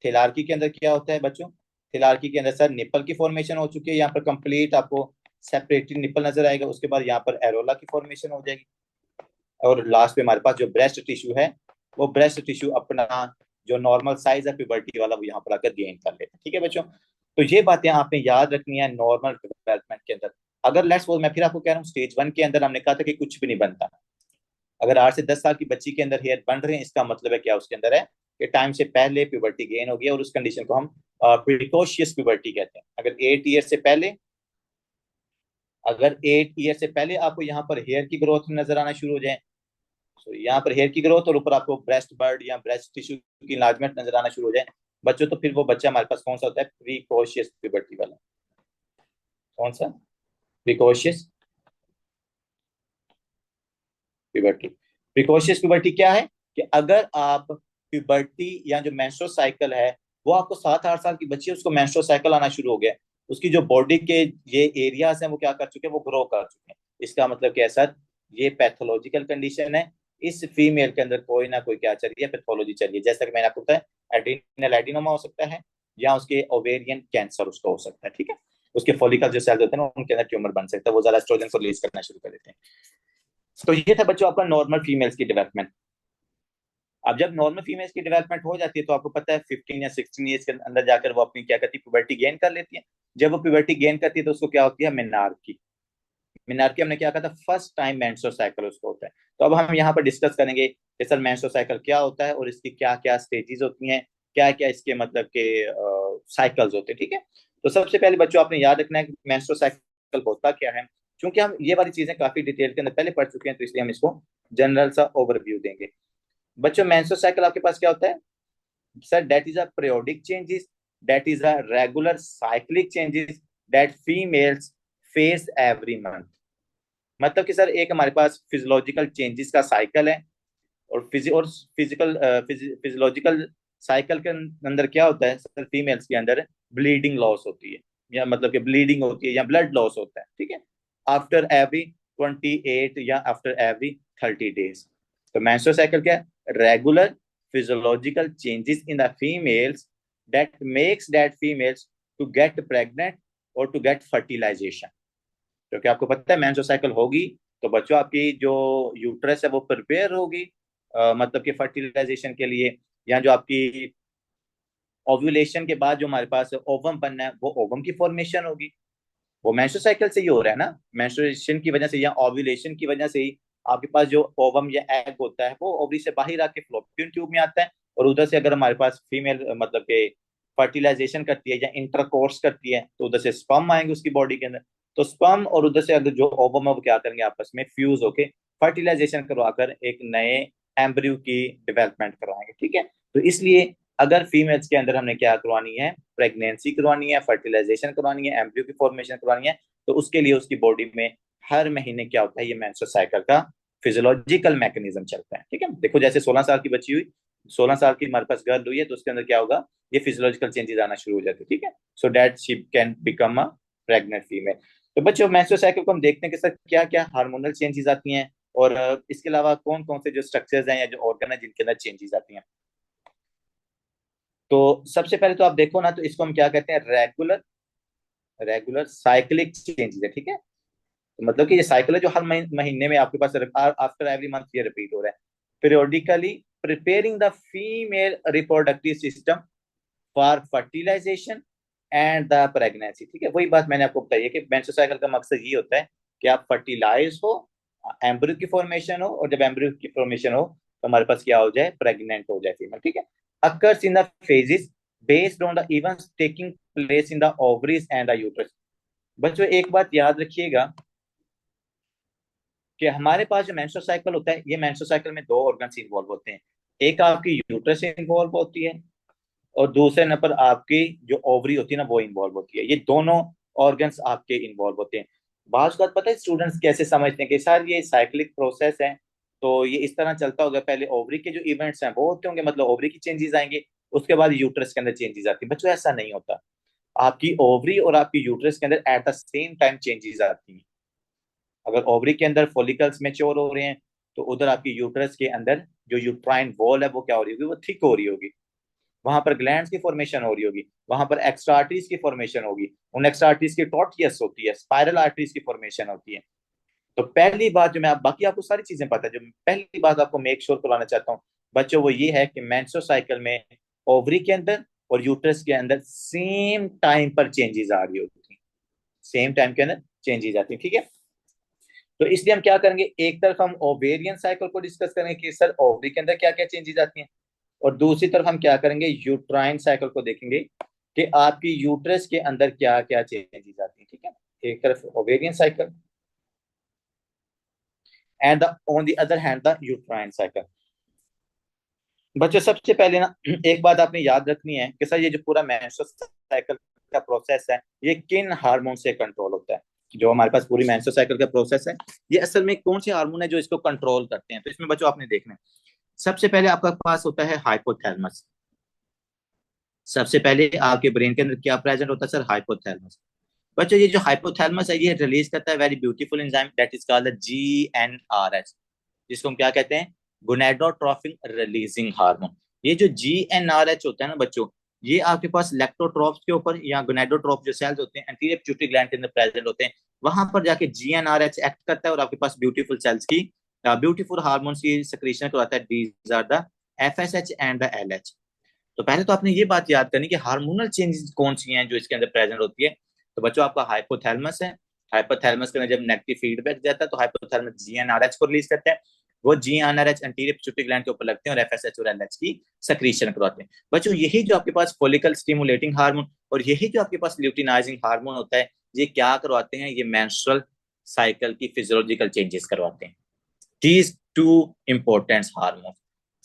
थिलारकी के अंदर क्या होता है बच्चों, थिलारकी के अंदर सर निपल की फॉर्मेशन हो चुकी है, यहाँ पर कंप्लीट आपको सेपरेटेड निपल नजर आएगा, उसके बाद यहाँ पर एरोला की फॉर्मेशन हो जाएगी। और लास्ट पे हमारे पास जो ब्रेस्ट टिश्यू है, वो ब्रेस्ट टिश्यू अपना जो नॉर्मल साइज है प्यूबर्टी वाला वो यहाँ पर आकर गेन कर लेते हैं, ठीक है बच्चों। तो ये बातें आपने याद रखनी है नॉर्मल डेवलपमेंट के अंदर। अगर लेट्स सपोज मैं फिर आपको कह रहा हूँ स्टेज 1 के अंदर हमने कहा था कि कुछ भी नहीं बनता, अगर 8 से 10 साल की बच्ची के अंदर हेयर बन रहे हैं, इसका मतलब है क्या, उसके अंदर है कि टाइम से पहले प्यूबर्टी गेन हो गया, और उस कंडीशन को हम प्रिकॉशियस प्यूबर्टी कहते हैं। अगर 8 ईयर से पहले आपको यहाँ पर हेयर की ग्रोथ नजर आना शुरू हो जाए, तो यहाँ पर हेयर की ग्रोथ और ऊपर आपको ब्रेस्ट बर्ड या ब्रेस्ट टिश्यू की इलाजमेंट नजर आना शुरू हो जाए बच्चों, तो फिर वो बच्चा हमारे पास कौन सा होता है, प्रीकॉशियस प्यूबर्टी वाला। कौन सा, प्रिकॉशियस प्यूबर्टी। प्रिकॉशियस प्यूबर्टी क्या है कि अगर आप प्यूबर्टी या जो मेंस्ट्रुअल साइकिल है, वो आपको 7-8 साल की बच्ची है, उसको मेंस्ट्रुअल साइकिल आना शुरू हो गया, उसकी जो बॉडी के ये एरियाज हैं वो क्या कर चुके हैं, वो ग्रो कर चुके हैं। इसका मतलब क्या है सर, ये पैथोलॉजिकल कंडीशन है, इस फीमेल के अंदर कोई ना कोई क्या चल रही है, पैथोलॉजी चल रही है। जैसा कि मैंने आपको बताया एड्रीनल एडिनोमा हो सकता है, या उसके ओवेरियन कैंसर उसको हो सकता है, ठीक है। उसके फॉलिकल जो सेल्स होते हैं ना उनके अंदर ट्यूमर बन सकता है, वो ज्यादा एस्ट्रोजन को रिलीज करना शुरू कर देते हैं। तो ये था बच्चों आपका नॉर्मल फीमेल्स की डेवलपमेंट। अब जब नॉर्मल फीमेल्स की डेवलपमेंट हो जाती है तो आपको पता है 15 या 16 ईयर्स के अंदर जाकर वो अपनी क्या करती है, प्यूबर्टी गेन कर लेती है। जब वो प्यूबर्टी गेन करती है तो उसको क्या होती है, मेनार्की। मेनार्की हमने क्या कहा था, फर्स्ट टाइम मेंस्ट्रुअल साइकिल उसको होता है। तो अब हम यहाँ पर डिस्कस करेंगे कि सर मेंस्ट्रुअल साइकिल क्या होता है और इसकी क्या क्या स्टेजेस होती हैं, क्या क्या इसके मतलब के साइकिल्स होते हैं, ठीक है। तो सबसे पहले बच्चों आपने याद रखना है कि मेंस्ट्रुअल साइकिल होता क्या है। क्योंकि हम ये वाली चीजें काफी डिटेल के अंदर पहले पढ़ चुके हैं, तो इसलिए हम इसको जनरल सा ओवरव्यू देंगे। बच्चों मेंस्ट्रुअल साइकिल आपके पास क्या होता है sir? That is a periodic changes, that is a regular cyclic changes that females face every month. मतलब कि सर एक हमारे पास फिजियोलॉजिकल चेंजेस का साइकिल है, और फिजिकल फिजियोलॉजिकल साइकिल के अंदर क्या होता है सर? फीमेल्स के अंदर ब्लीडिंग लॉस होती है, या मतलब कि ब्लीडिंग होती है या ब्लड लॉस होता है, ठीक है, आफ्टर एवरी 28 या आफ्टर एवरी 30 डेज। तो मेंस्ट्रुअल साइकिल क्या है? Regular physiological changes in the females that makes that females to get pregnant और टू गेट फर्टिलाइजेशन। क्योंकि आपको पता है मेंस्ट्रुअल साइकिल होगी तो बच्चों आपकी जो यूट्रस है वो प्रिपेयर होगी, मतलब कि फर्टिलाइजेशन के लिए, या जो आपकी ओव्यूलेशन के बाद जो हमारे पास ओवम बनना है वो ओवम की फॉर्मेशन होगी, वो मेंस्ट्रुअल साइकिल से ही हो रहा है ना, मेंस्ट्रुएशन की वजह से या ओव्यूलेशन की वजह से ही आपके पास जो ओवम या एग होता है वो ओवरी से बाहर आके फ्लोपियन ट्यूब में आता है, और उधर से अगर हमारे पास फीमेल मतलब के फर्टिलाइजेशन करती है या इंटरकोर्स करती है तो उधर से स्पर्म आएंगे उसकी बॉडी के अंदर। तो स्पर्म और उधर से अगर जो ओवम है वो क्या करेंगे आपस में फ्यूज होके फर्टिलाइजेशन करवाकर एक नए एम्ब्रियो की डेवलपमेंट करवाएंगे, ठीक है। तो इसलिए अगर फीमेल्स के अंदर हमने क्या करवानी है, प्रेगनेंसी करवानी है, फर्टिलाइजेशन करवानी है, एम्ब्रियो की फॉर्मेशन करवानी है, तो उसके लिए उसकी बॉडी में हर महीने क्या होता है, ये मेंस्ट्रुअल साइकिल का फिजियोलॉजिकल मैकेनिज्म चलता है, ठीक है। देखो जैसे 16 साल की बच्ची हुई, 16 साल की हमारे पास गर्ल हुई है, तो उसके अंदर क्या होगा, ये फिजियोलॉजिकल चेंजेस आना शुरू हो जाते हैं, ठीक है, so that she can become a pregnant female. तो बच्चों मेंस्ट्रुअल साइकिल को हम देखते हैं कि सर क्या क्या हार्मोनल चेंजेस आती हैं, और इसके अलावा कौन कौन से जो स्ट्रक्चर्स हैं या जो ऑर्गन है जिनके अंदर चेंजेस आती हैं। तो सबसे पहले तो आप देखो ना, तो इसको हम क्या कहते हैं, रेगुलर रेगुलर साइक्लिक चेंजेस है, ठीक है। तो मतलब कि ये साइकिल है जो हर महीने में आपके पास आफ्टर एवरी मंथ ये रिपीट हो रहा है, periodically preparing the female reproductive system for fertilisation and the pregnancy, ठीक है। वही बात मैंने आपको बताई है कि मेंस्ट्रुअल साइकिल का मकसद ये होता है कि आप फर्टिलाइज हो, एम्ब्रियो की फॉर्मेशन हो, और जब एम्ब्रियो की फॉर्मेशन हो तो हमारे पास क्या हो जाए, प्रेग्नेंट हो जाए फीमेल, ठीक है। Occurs in the phases based on the events taking place in the ovaries and the uterus. बच्चों एक बात याद रखिएगा कि हमारे पास जो मेंस्ट्रुअल साइकिल होता है, ये मेंस्ट्रुअल साइकिल में दो ऑर्गन्स इन्वॉल्व होते हैं, एक आपकी यूट्रस इन्वॉल्व होती है, और दूसरे नंबर आपकी जो ओवरी होती है ना वो इन्वॉल्व होती है, ये दोनों ऑर्गन्स आपके इन्वॉल्व होते हैं। बात पता है स्टूडेंट्स कैसे समझते हैं कि सर ये साइक्लिक प्रोसेस है, तो ये इस तरह चलता होगा, पहले ओवरी के जो इवेंट्स हैं वो होते होंगे, मतलब ओवरी की चेंजेस आएंगे, उसके बाद यूट्रस के अंदर चेंजेस आती है। बच्चों ऐसा नहीं होता, आपकी ओवरी और आपकी यूट्रस के अंदर at the same time changes आती हैं। अगर ओवरी के अंदर फॉलिकल्स मेच्योर हो रहे हैं तो उधर आपकी यूट्रस के अंदर जो यूट्राइन वॉल है वो क्या हो रही होगी, वो थिक हो रही होगी, वहां पर ग्लैंड्स की फॉर्मेशन हो रही होगी, वहां पर एक्स्ट्रा आर्टरीज की फॉर्मेशन होगी, उन एक्स्ट्रा आर्टरीज की टॉर्टियस होती है, स्पाइरल आर्टरीज की फॉर्मेशन होती है। तो पहली बात जो मैं बाकी आपको सारी चीजें पता है, जो पहली बात आपको मेक श्योर करवाना चाहता हूँ बच्चों वो ये है कि मेंस्ट्रुअल साइकिल में ओवरी के अंदर और यूट्रस के अंदर सेम टाइम पर चेंजेस आ रही होती है, सेम टाइम के अंदर चेंजेस आती है, ठीक है। तो इसलिए हम क्या करेंगे, एक तरफ हम ओवेरियन साइकिल को डिस्कस करेंगे कि सर ओवरी के अंदर क्या क्या चेंजेस आती हैं, और दूसरी तरफ हम क्या करेंगे, यूट्राइन साइकिल को देखेंगे कि आपकी यूट्रस के अंदर क्या क्या चेंजेस आती हैं, ठीक है। एक तरफ ovarian cycle and the on the other hand the uterine cycle. बच्चों सबसे पहले ना एक बात आपने याद रखनी है कि सर ये जो पूरा मेंस्ट्रुअल साइकिल का प्रोसेस है ये किन हार्मोन से कंट्रोल होता है। जो हमारे पास पूरी मेंस्ट्रुअल साइकिल का प्रोसेस है ये असल में कौन से हार्मोन है जो इसको कंट्रोल करते हैं, तो इसमें बच्चों आपने देखना है सबसे पहले आपका पास होता है हाइपोथैलेमस। सबसे पहले आपके ब्रेन के अंदर क्या प्रेजेंट होता है सर, हाइपोथैलेमस। बच्चों ये जो हाइपोथैलेमस है ये रिलीज करता है very beautiful enzyme that is called GnRH, जिसको हम क्या कहते हैं, गोनेडोट्रोफिन रिलीजिंग हार्मोन। ये जो GnRH होता है ना बच्चों, ये आपके पास लैक्टोट्रोफ्स के ऊपर या गोनेडोट्रोफ जो सेल्स होते हैं एंटीरियर पिट्यूटरी ग्लैंड के अंदर प्रेजेंट होते हैं, वहां पर जाके GnRH एक्ट करता है और आपके पास ब्यूटीफुल सेल्स की ब्यूटीफुल हार्मोन्स की सिक्रीशन करवाता है। These are the FSH and the LH। तो पहले तो आपने ये बात याद करनी कि हार्मोनल चेंजेस कौन सी हैं जो इसके अंदर प्रेजेंट होती है। तो बच्चों आपका हाइपोथैलेमस है, हाइपोथैलेमस के अंदर जब नेगेटिव फीडबैक जाता है तो हाइपोथैलेमस GnRH को रिलीज करता है, वो GnRH एंटीरियर पिट्यूटरी ग्लैंड के ऊपर लगते हैं और FSH और LH की सेक्रीशन करवाते हैं। बच्चों यही जो आपके पास फॉलिकल स्टिमुलेटिंग हार्मोन और यही जो आपके पास ल्यूटिनाइजिंग हार्मोन होता है, ये क्या करवाते हैं, ये मेंस्ट्रुअल साइकिल की फिजियोलॉजिकल चेंजेस करवाते हैं। These two important hormones,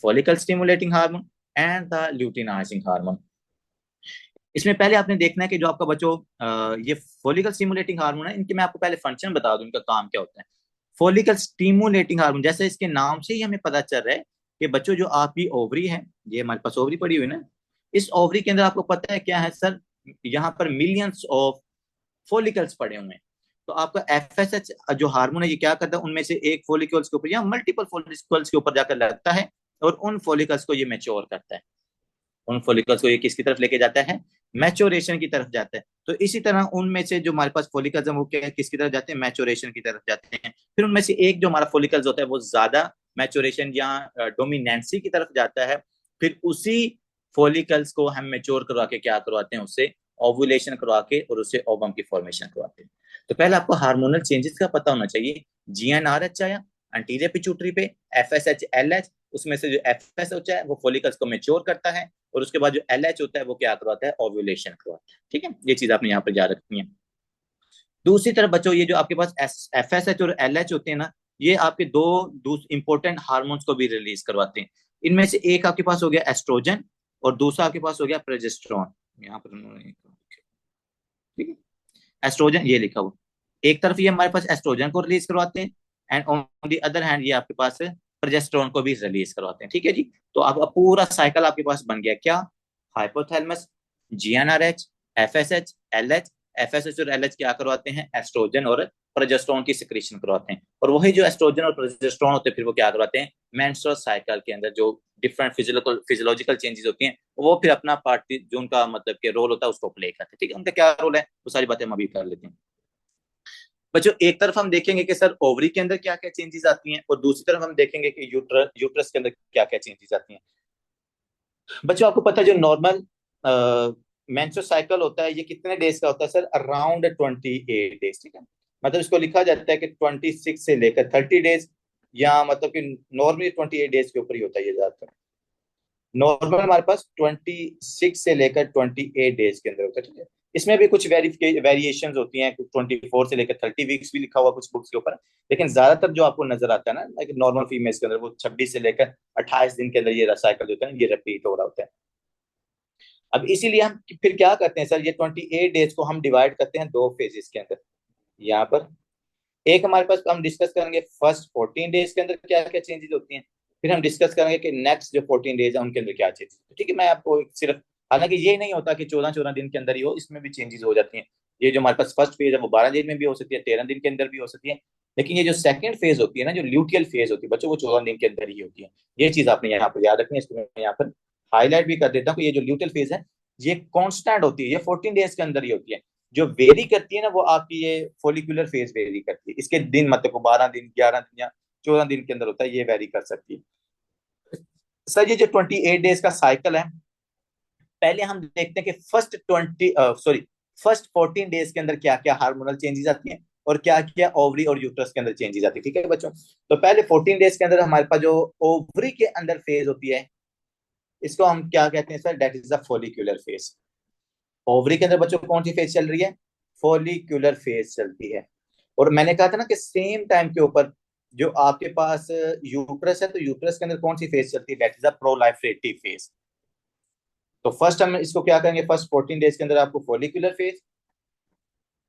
follicle stimulating hormone and the luteinizing hormone. इसमें पहले आपने देखना है कि जो आपका बच्चों ये फॉलिकल स्टिमुलेटिंग हार्मोन है, इनके मैं आपको पहले फंक्शन बता दूं, इनका काम क्या होता है। फॉलिकल स्टिमुलेटिंग हार्मोन, जैसे इसके नाम से ही हमें पता चल रहा है कि बच्चों जो आपकी ओवरी है, ये हमारे पास ओवरी पड़ी हुई ना, इस ओवरी के अंदर आपको पता है क्या है सर, यहाँ पर मिलियंस ऑफ फॉलिकल्स पड़े हुए हैं। तो आपका FSH जो हार्मोन है, ये क्या करता है, उनमें से एक फॉलिकल्स के ऊपर या मल्टीपल फॉलिकल्स के ऊपर जाकर लगता है और उन फॉलिकल्स को ये मैच्योर करता है। उन फॉलिकल्स को ये किसकी तरफ लेके जाता है, मैच्योरेशन की तरफ जाता है। तो इसी तरह उनमें से जो हमारे पास फॉलिकल्स हैं वो क्या किसकी तरफ जाते हैं, मैच्योरेशन की तरफ जाते हैं। फिर उनमें से एक जो हमारा फॉलिकल्स होता है वो ज्यादा मैच्योरेशन या डोमिनेंसी की तरफ जाता है। फिर उसी फॉलिकल्स को हम मैच्योर करवा के क्या करवाते हैं, उससे ओवुलेशन करवा के और उससे ओवम की फॉर्मेशन करवाते हैं। तो पहले आपको हार्मोनल चेंजेस का पता होना चाहिए। GnRH आया एंटीरियर पिट्यूटरी पे, FSH LH, उसमें से जो FSH होता है वो फॉलिकल्स को मैच्योर करता है और उसके बाद जो LH होता है वो क्या करवाता है, ओव्यूलेशन करवाता है। ठीक है, ये चीज आपने यहाँ पर याद रखनी है। दूसरी तरफ बच्चों ये जो आपके पास FSH और LH होते हैं ना, ये आपके दो इंपॉर्टेंट हार्मोन्स को भी रिलीज करवाते हैं। इनमें से एक आपके पास हो गया एस्ट्रोजन और दूसरा आपके पास हो गया प्रोजेस्टेरोन। यहाँ पर ठीक है, एस्ट्रोजन ये लिखा हुआ, एक तरफ ये हमारे पास एस्ट्रोजन को रिलीज करवाते हैं and on the other hand ये आपके पास प्रोजेस्टेरोन को भी रिलीज करवाते हैं। ठीक है जी, तो अब पूरा साइकिल आपके पास बन गया क्या, hypothalamus, GnRH, FSH, LH। FSH और LH क्या करवाते हैं, एस्ट्रोजन और प्रोजेस्टेरोन की सिक्रीशन करवाते हैं। और वही जो एस्ट्रोजन और प्रोजेस्टेरोन होते हैं फिर वो क्या करवाते हैं, मेंस्ट्रुअल साइकिल के अंदर जो डिफरेंट फिजियोलॉजिकल चेंजेस होती हैं वो फिर अपना पार्ट जो उनका मतलब के रोल होता है उसको प्ले करते हैं। ठीक है, उनका क्या रोल है वो सारी बातें हम अभी कर लेते हैं। बच्चों एक तरफ हम देखेंगे कि सर ओवरी के अंदर क्या क्या चेंजेस आती हैं और दूसरी तरफ हम देखेंगे कि यूट्रस के अंदर क्या क्या चेंजेस आती हैं। बच्चों आपको पता है जो नॉर्मल मेंस्ट्रुअल साइकिल होता है ये कितने डेज का होता है सर, अराउंड 28 डेज। ठीक है, मतलब इसको लिखा जाता है कि 26 से लेकर 30 डेज, या मतलब कि नॉर्मली 28 डेज के ऊपर ही होता है ये ज्यादातर। नॉर्मल हमारे पास 26 से लेकर 28 डेज के अंदर होता है। ठीक है, इसमें भी कुछ वेरिएशंस होती हैं, कुछ 24 से लेकर 30 वीक्स भी लिखा हुआ कुछ बुक्स के ऊपर, लेकिन ज्यादातर जो आपको नजर आता है ना लाइक नॉर्मल फीमेल्स के अंदर वो 26 से लेकर 28 दिन के अंदर ये साइकिल जो होता है ये रिपीट हो रहा होता है। अब इसीलिए हम फिर क्या करते हैं सर, ये 28 डेज को हम डिवाइड करते हैं दो फेजेस के अंदर। यहाँ पर एक हमारे पास हम डिस्कस करेंगे फर्स्ट 14 डेज के अंदर क्या क्या चेंजेस होती हैं, फिर हम डिस्कस करेंगे कि नेक्स्ट जो 14 डेज है उनके अंदर क्या चेंजेस। ठीक है, मैं आपको सिर्फ, हालांकि ये नहीं होता कि 14-14 दिन के अंदर ही हो, इसमें भी चेंजेस हो जाती हैं। ये जो हमारे पास फर्स्ट फेज है वो 12 दिन में भी हो सकती है, 13 दिन के अंदर भी हो सकती है, लेकिन ये जो सेकंड फेज होती है ना, जो ल्यूटियल फेज होती है बच्चों, वो 14 दिन के अंदर ही होती है। ये चीज आपने यहाँ पर याद रखनी है, इसको मैं यहाँ पर हाईलाइट भी कर देता हूँ कि ये जो ल्यूटियल फेज है ये कॉन्स्टेंट होती है, ये 14 डेज के अंदर ही होती है। जो वेरी करती है ना वो आपकी ये फोलिकुलर फेज वेरी करती है, इसके दिन मतलब को 12 दिन, 11 दिन या 14 दिन के अंदर होता है, ये वेरी कर सकती है। सर ये जो 28 डेज का साइकिल है, पहले हम देखते हैं कि फर्स्ट 14 डेज के अंदर क्या क्या हार्मोनल चेंजेस आती हैं और क्या क्या ओवरी और यूट्रस के अंदर चेंजेस आती है। ठीक है बच्चों, तो पहले 14 डेज के अंदर हमारे पास जो ओवरी के अंदर फेज होती है इसको हम क्या कहते हैं sir, that is the follicular phase. Ovary के अंदर बच्चों कौन सी फेज चल रही है, फोलिकुलर फेज चलती है। और मैंने कहा था ना कि सेम टाइम के ऊपर जो आपके पास यूट्रस है, तो यूट्रस के अंदर कौन सी फेज चलती है, दैट इज द प्रोलाइफरेटिव फेज। तो फर्स्ट हम इसको क्या करेंगे, फर्स्ट 14 डेज के अंदर आपको फोलिकुलर फेज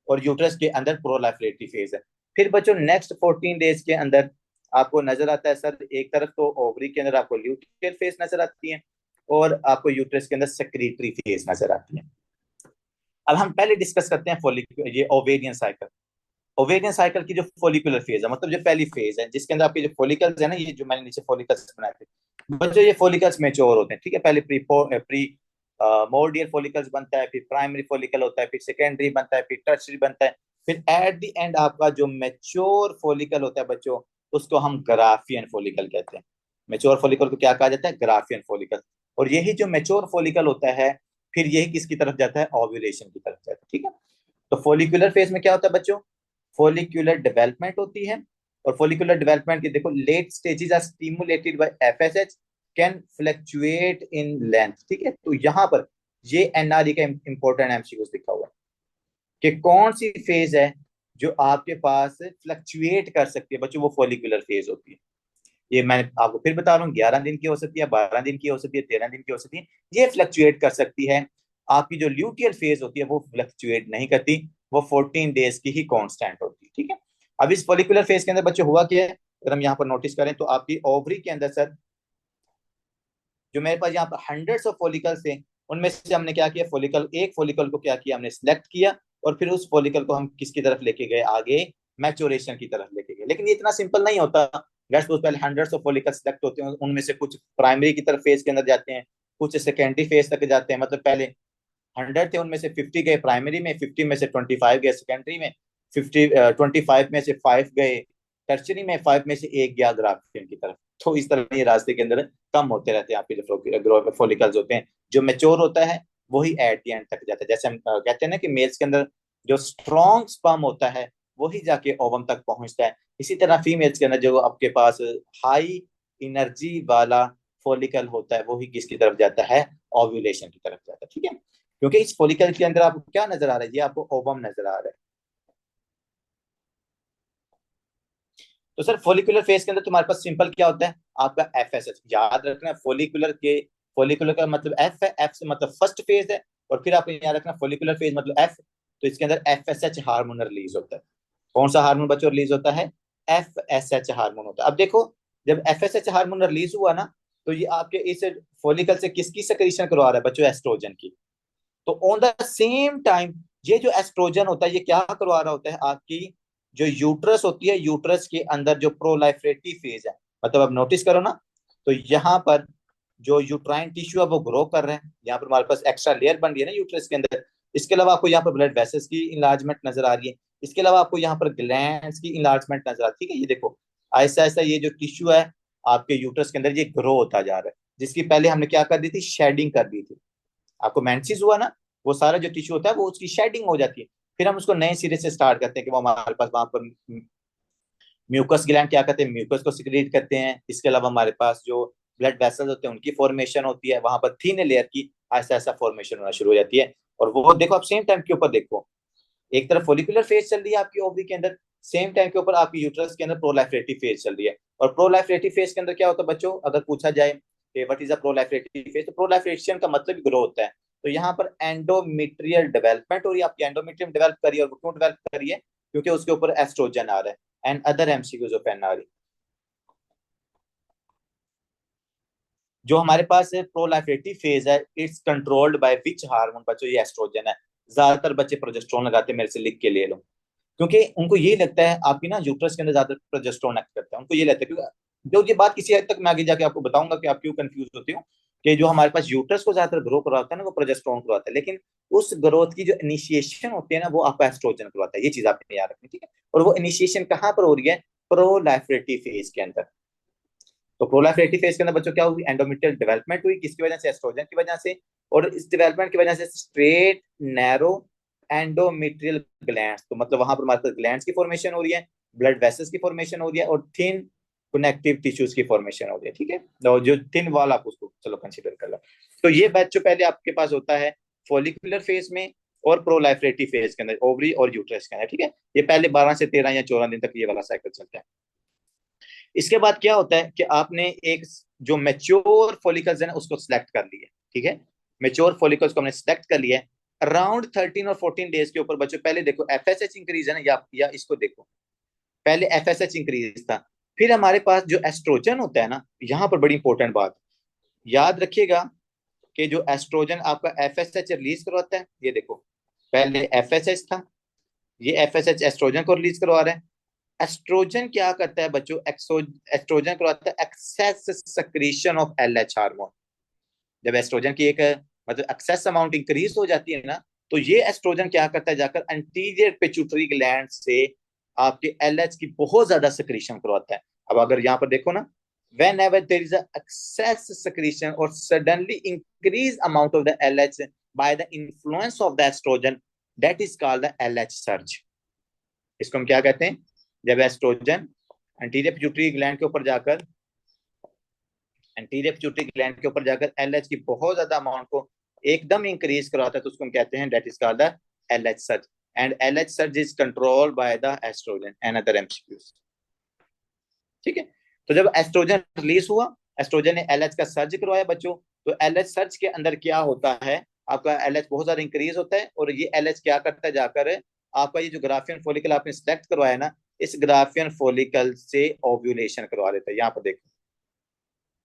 और यूट्रस के अंदर प्रोलाइफरेटिव फेज है। फिर बच्चों नेक्स्ट 14 डेज के अंदर आपको नजर आता है सर, एक तरफ तो ओवरी के अंदर आपको ल्यूटियल फेज नजर आती है और आपको यूट्रस के अंदर सेक्रेटरी फेज नजर आती है। अब हम पहले डिस्कस करते हैं ये ओवेरियन साइकिल। ओवेरियन साइकिल की जो फोलिकुलर फेज है, मतलब जो पहली फेज है जिसके अंदर आपके जो फोलिकल्स है ना, ये जो मैंने नीचे फोलिकल्स बनाए थे बच्चों, ये फोलिकल्स मेच्योर होते हैं। ठीक है, पहले प्री मोर्डियल फोलिकल्स बनता है, फिर प्राइमरी फोलिकल होता है, फिर सेकेंडरी बनता है, फिर टर्शियरी बनता है, फिर एट द एंड आपका जो मेच्योर फोलिकल होता है बच्चों उसको हम ग्राफियन फोलिकल कहते हैं। मेच्योर फोलिकल को क्या कहा जाता है, ग्राफियन फोलिकल। और यही जो मेच्योर फोलिकल होता है फिर यही किसकी तरफ जाता है, ओव्यूलेशन की तरफ जाता है। ठीक है, तो फोलिकुलर फेज में क्या होता है बच्चों, फोलिकुलर डेवलपमेंट होती है और फोलिकुलर डेवलपमेंट की देखो, late stages are stimulated by FSH can fluctuate in length. ठीक है, तो यहाँ पर ये एनआरई का इंपॉर्टेंट एमसीक्यू लिखा हुआ है कि कौन सी फेज है जो आपके पास फ्लक्चुएट कर सकती है बच्चों, वो फॉलिकुलर फेज होती है। ये मैं आपको फिर बता रहा हूँ, 11 दिन की हो सकती है, 12 दिन की हो सकती है, 13 दिन की हो सकती है, ये फ्लक्चुएट कर सकती है। आपकी जो ल्यूटियल फेज होती है वो फ्लक्चुएट नहीं करती, वो 14 डेज की ही कांस्टेंट होती है। ठीक है, अब इस फॉलिकुलर फेज के अंदर बच्चे हुआ क्या है, अगर हम यहाँ पर नोटिस करें तो आपकी ओवरी के अंदर सर, जो मेरे पास यहाँ पर हंड्रेड्स ऑफ फॉलिकल्स थे, उनमें से हमने क्या किया, एक फॉलिकल को क्या किया, हमने सिलेक्ट किया और फिर उस फॉलिकल को हम किसकी तरफ लेके गए, आगे मैच्योरेशन की तरफ लेके गए। लेकिन ये इतना सिंपल नहीं होता। लेट्स सपोज पहले हंड्रेड्स ऑफ फॉलिकल सिलेक्ट होते हैं, उनमें से कुछ प्राइमरी की तरफ फेज के अंदर जाते हैं, कुछ सेकेंडरी फेज तक जाते हैं। मतलब पहले 100 थे, उनमें से 50 गए प्राइमरी में, 50 में से 25 गए सेकेंडरी में, 25 में से 5 गए टर्चरी में, 5 में से एक गया ग्राफियन की तरफ। तो इस तरह ये रास्ते के अंदर कम होते रहते हैं आपके जो फॉलिकल्स होते हैं। जो मेच्योर होता है वही एट द एंड तक जाता है। जैसे हम कहते हैं ना कि मेल्स के अंदर जो स्ट्रॉन्ग स्पर्म होता है वही जाके ओवम तक पहुंचता है, इसी तरह फीमेल्स के अंदर जो आपके पास हाई एनर्जी वाला फॉलिकल होता है वही किसकी तरफ जाता है, ओव्यूलेशन की तरफ जाता है। ठीक है, क्योंकि इस फॉलिकल के अंदर आपको क्या नजर आ रहा है, ये आपको ओवम नजर आ रहा है। तो सर फॉलिकुलर फेज के अंदर तुम्हारे पास सिंपल क्या होता है, आपका एफएसएच याद रखना। फॉलिकुलर का मतलब एफ है, एफ से मतलब फर्स्ट फेज है, और फिर आपको याद रखना फॉलिकुलर फेज मतलब एफ। तो इसके अंदर एफएसएच हार्मोन रिलीज होता है। कौन सा हार्मोन बच्चों रिलीज होता है, एफएसएच हार्मोन होता है। अब देखो, जब एफएसएच हार्मोन रिलीज हुआ ना, तो ये आपके इस फॉलिकल से किसकी सेक्रेशन करवा रहा है बच्चों, एस्ट्रोजन की। तो ऑन द सेम टाइम ये जो एस्ट्रोजन होता है ये क्या करवा रहा होता है, आपकी जो यूट्रस होती है, यूट्रस के अंदर जो प्रोलाइफरेटिव फेज है, मतलब अब नोटिस करो ना, तो यहाँ पर जो यूट्राइन टिश्यू है वो ग्रो कर रहे हैं, यहाँ पर हमारे पास एक्स्ट्रा लेयर बन रही है ना यूट्रस के अंदर। इसके अलावा आपको यहाँ पर ब्लड वेसल्स की इलार्जमेंट नजर आ रही है, इसके अलावा आपको यहाँ पर ग्लैंड्स की इलार्जमेंट नजर आ रही है। ठीक है, ये देखो ऐसा ऐसा ये जो टिश्यू है आपके यूट्रस के अंदर ये ग्रो होता जा रहा है, जिसकी पहले हमने क्या कर दी थी, शेडिंग कर दी थी। आपको मेंसिस हुआ ना, वो सारा जो टिश्यू होता है वो उसकी शेडिंग हो जाती है। फिर हम उसको नए सिरे से स्टार्ट करते हैं कि वो हमारे पास वहां पर म्यूकस ग्लैंड क्या करते हैं, म्यूकस को सिक्रीट करते हैं। इसके अलावा हमारे पास जो ब्लड वेसल्स होते हैं उनकी फॉर्मेशन होती है, वहां पर थीन लेयर की ऐसा ऐसा फॉर्मेशन होना शुरू हो जाती है। और वो देखो आप सेम टाइम के ऊपर देखो, एक तरफ फोलिकुलर फेज चल रही है आपकी ओवरी के अंदर, सेम टाइम के ऊपर आपकी यूट्रस के अंदर प्रोलाइफरेटिव फेज चल रही है। और प्रोलाइफरेटिव फेज के अंदर क्या होता है बच्चों, अगर पूछा जाए कि व्हाट इज अ प्रोलाइफरेटिव फेज, तो प्रोलाइफरेशन का मतलब ग्रो होता है। तो यहाँ पर एंडोमेट्रियल डेवलपमेंट हो रही है, आपकी एंडोमेट्रियम डेवलप करिए, और वो क्यों डेवलप करिए, क्योंकि उसके ऊपर एस्ट्रोजन आ रहा है। And other MCQs of NRE, जो हमारे पास प्रोलाइफरेटिव फेज है, it's controlled by which hormone बच्चों, ये एस्ट्रोजन है। ज्यादातर बच्चे प्रोजेस्टेरोन लगाते हैं, मेरे से लिख के ले लो, क्योंकि उनको ये लगता है आपकी ना यूट्रस के अंदर ज्यादा प्रोजेस्टेरोन एक्ट करता है, उनको ये लगता है। क्योंकि जो ये बात किसी हद तक मैं आगे जाके आपको बताऊंगा कि आप क्यों कंफ्यूज होते हो, कि जो हमारे पास यूट्रस को ज्यादातर ग्रो करवाता है ना वो प्रोजेस्टेरोन करवाता है, लेकिन उस ग्रोथ की जो इनिशिएशन होती है ना वो आपका एस्ट्रोजन करवाता है। ये चीज आपने याद रखनी, ठीक है। और वो इनिशिएशन कहाँ पर हो रही है, प्रोलाइफरेटिव फेज के अंदर। तो प्रोलाइफरेटिव फेज के अंदर बच्चों क्या हुई, एंडोमेट्रियल डेवलपमेंट हुई, किसकी वजह से, एस्ट्रोजन की वजह से। और इस डेवलपमेंट की वजह से स्ट्रेट नैरो एंडोमेट्रियल ग्लैंड्स, तो मतलब वहां पर हमारे पास ग्लैंड्स की फॉर्मेशन हो रही है, ब्लड वेसल्स की फॉर्मेशन हो रही है, और थिन कनेक्टिव टिश्यूज की फॉर्मेशन हो रही है। ठीक है, तो जो थिन वॉल आप उसको चलो कंसीडर कर लो। तो ये बच्चों पहले आपके पास होता है फॉलिकुलर फेज में और प्रोलाइफरेटिव फेज के अंदर, ओवरी और यूट्रस के अंदर। ठीक है, ये पहले 12 से 13 या 14 दिन तक ये वाला साइकिल चलता है। इसके बाद क्या होता है कि आपने एक जो मेच्योर फॉलिकल्स है ना उसको सिलेक्ट कर लिया, ठीक है। मेच्योर फॉलिकल्स को हमने सिलेक्ट कर लिया है। अराउंड 13 और 14 डेज के ऊपर बच्चों पहले देखो एफएसएच इंक्रीज है ना, या इसको देखो, पहले एफएसएच इंक्रीज था, फिर हमारे पास जो एस्ट्रोजन होता है ना, यहाँ पर बड़ी इंपॉर्टेंट बात याद रखिएगा कि जो एस्ट्रोजन आपका एफएसएच रिलीज करवाता है, ये देखो पहले एफएसएच था, ये एफएसएच एस्ट्रोजन को रिलीज करवा रहा है। एस्ट्रोजन क्या करता है बच्चों, एस्ट्रोजन करवाता है excess secretion of LH hormone. जब एस्ट्रोजन की एक मतलब एक्सेस अमाउंट इंक्रीज हो जाती है ना, तो ये एस्ट्रोजन क्या करता है, जाकर एंटीरियर पिट्यूटरी ग्लैंड से आपके एलएच की बहुत ज्यादा सक्रीशन करवाता है। अब अगर यहाँ पर देखो ना, whenever there is a excess secretion or suddenly increase amount of the LH by the influence of the estrogen, that is called the LH surge। इसको हम क्या कहते हैं, जब एस्ट्रोजन एंटीरियर पिट्यूटरी ग्लैंड के ऊपर जाकर एलएच की बहुत ज्यादा अमाउंट को एकदम इंक्रीज करवाता है, तो उसको हम कहते हैं that is called the LH surge. And LH surge is controlled by the oestrogen and other MCQs. ठीक है, तो जब एस्ट्रोजन रिलीज हुआ, एस्ट्रोजन ने एलएच का सर्ज करवाया बच्चों, तो एलएच सर्ज के अंदर क्या होता है, आपका एलएच बहुत ज्यादा इंक्रीज होता है, और ये एलएच क्या करता है, जाकर आपका ये जो ग्राफियन फॉलिकल आपने सिलेक्ट करवाया ना, इस ग्राफियन फॉलिकल से ओव्यूलेशन करवा देता है। यहाँ पर देखो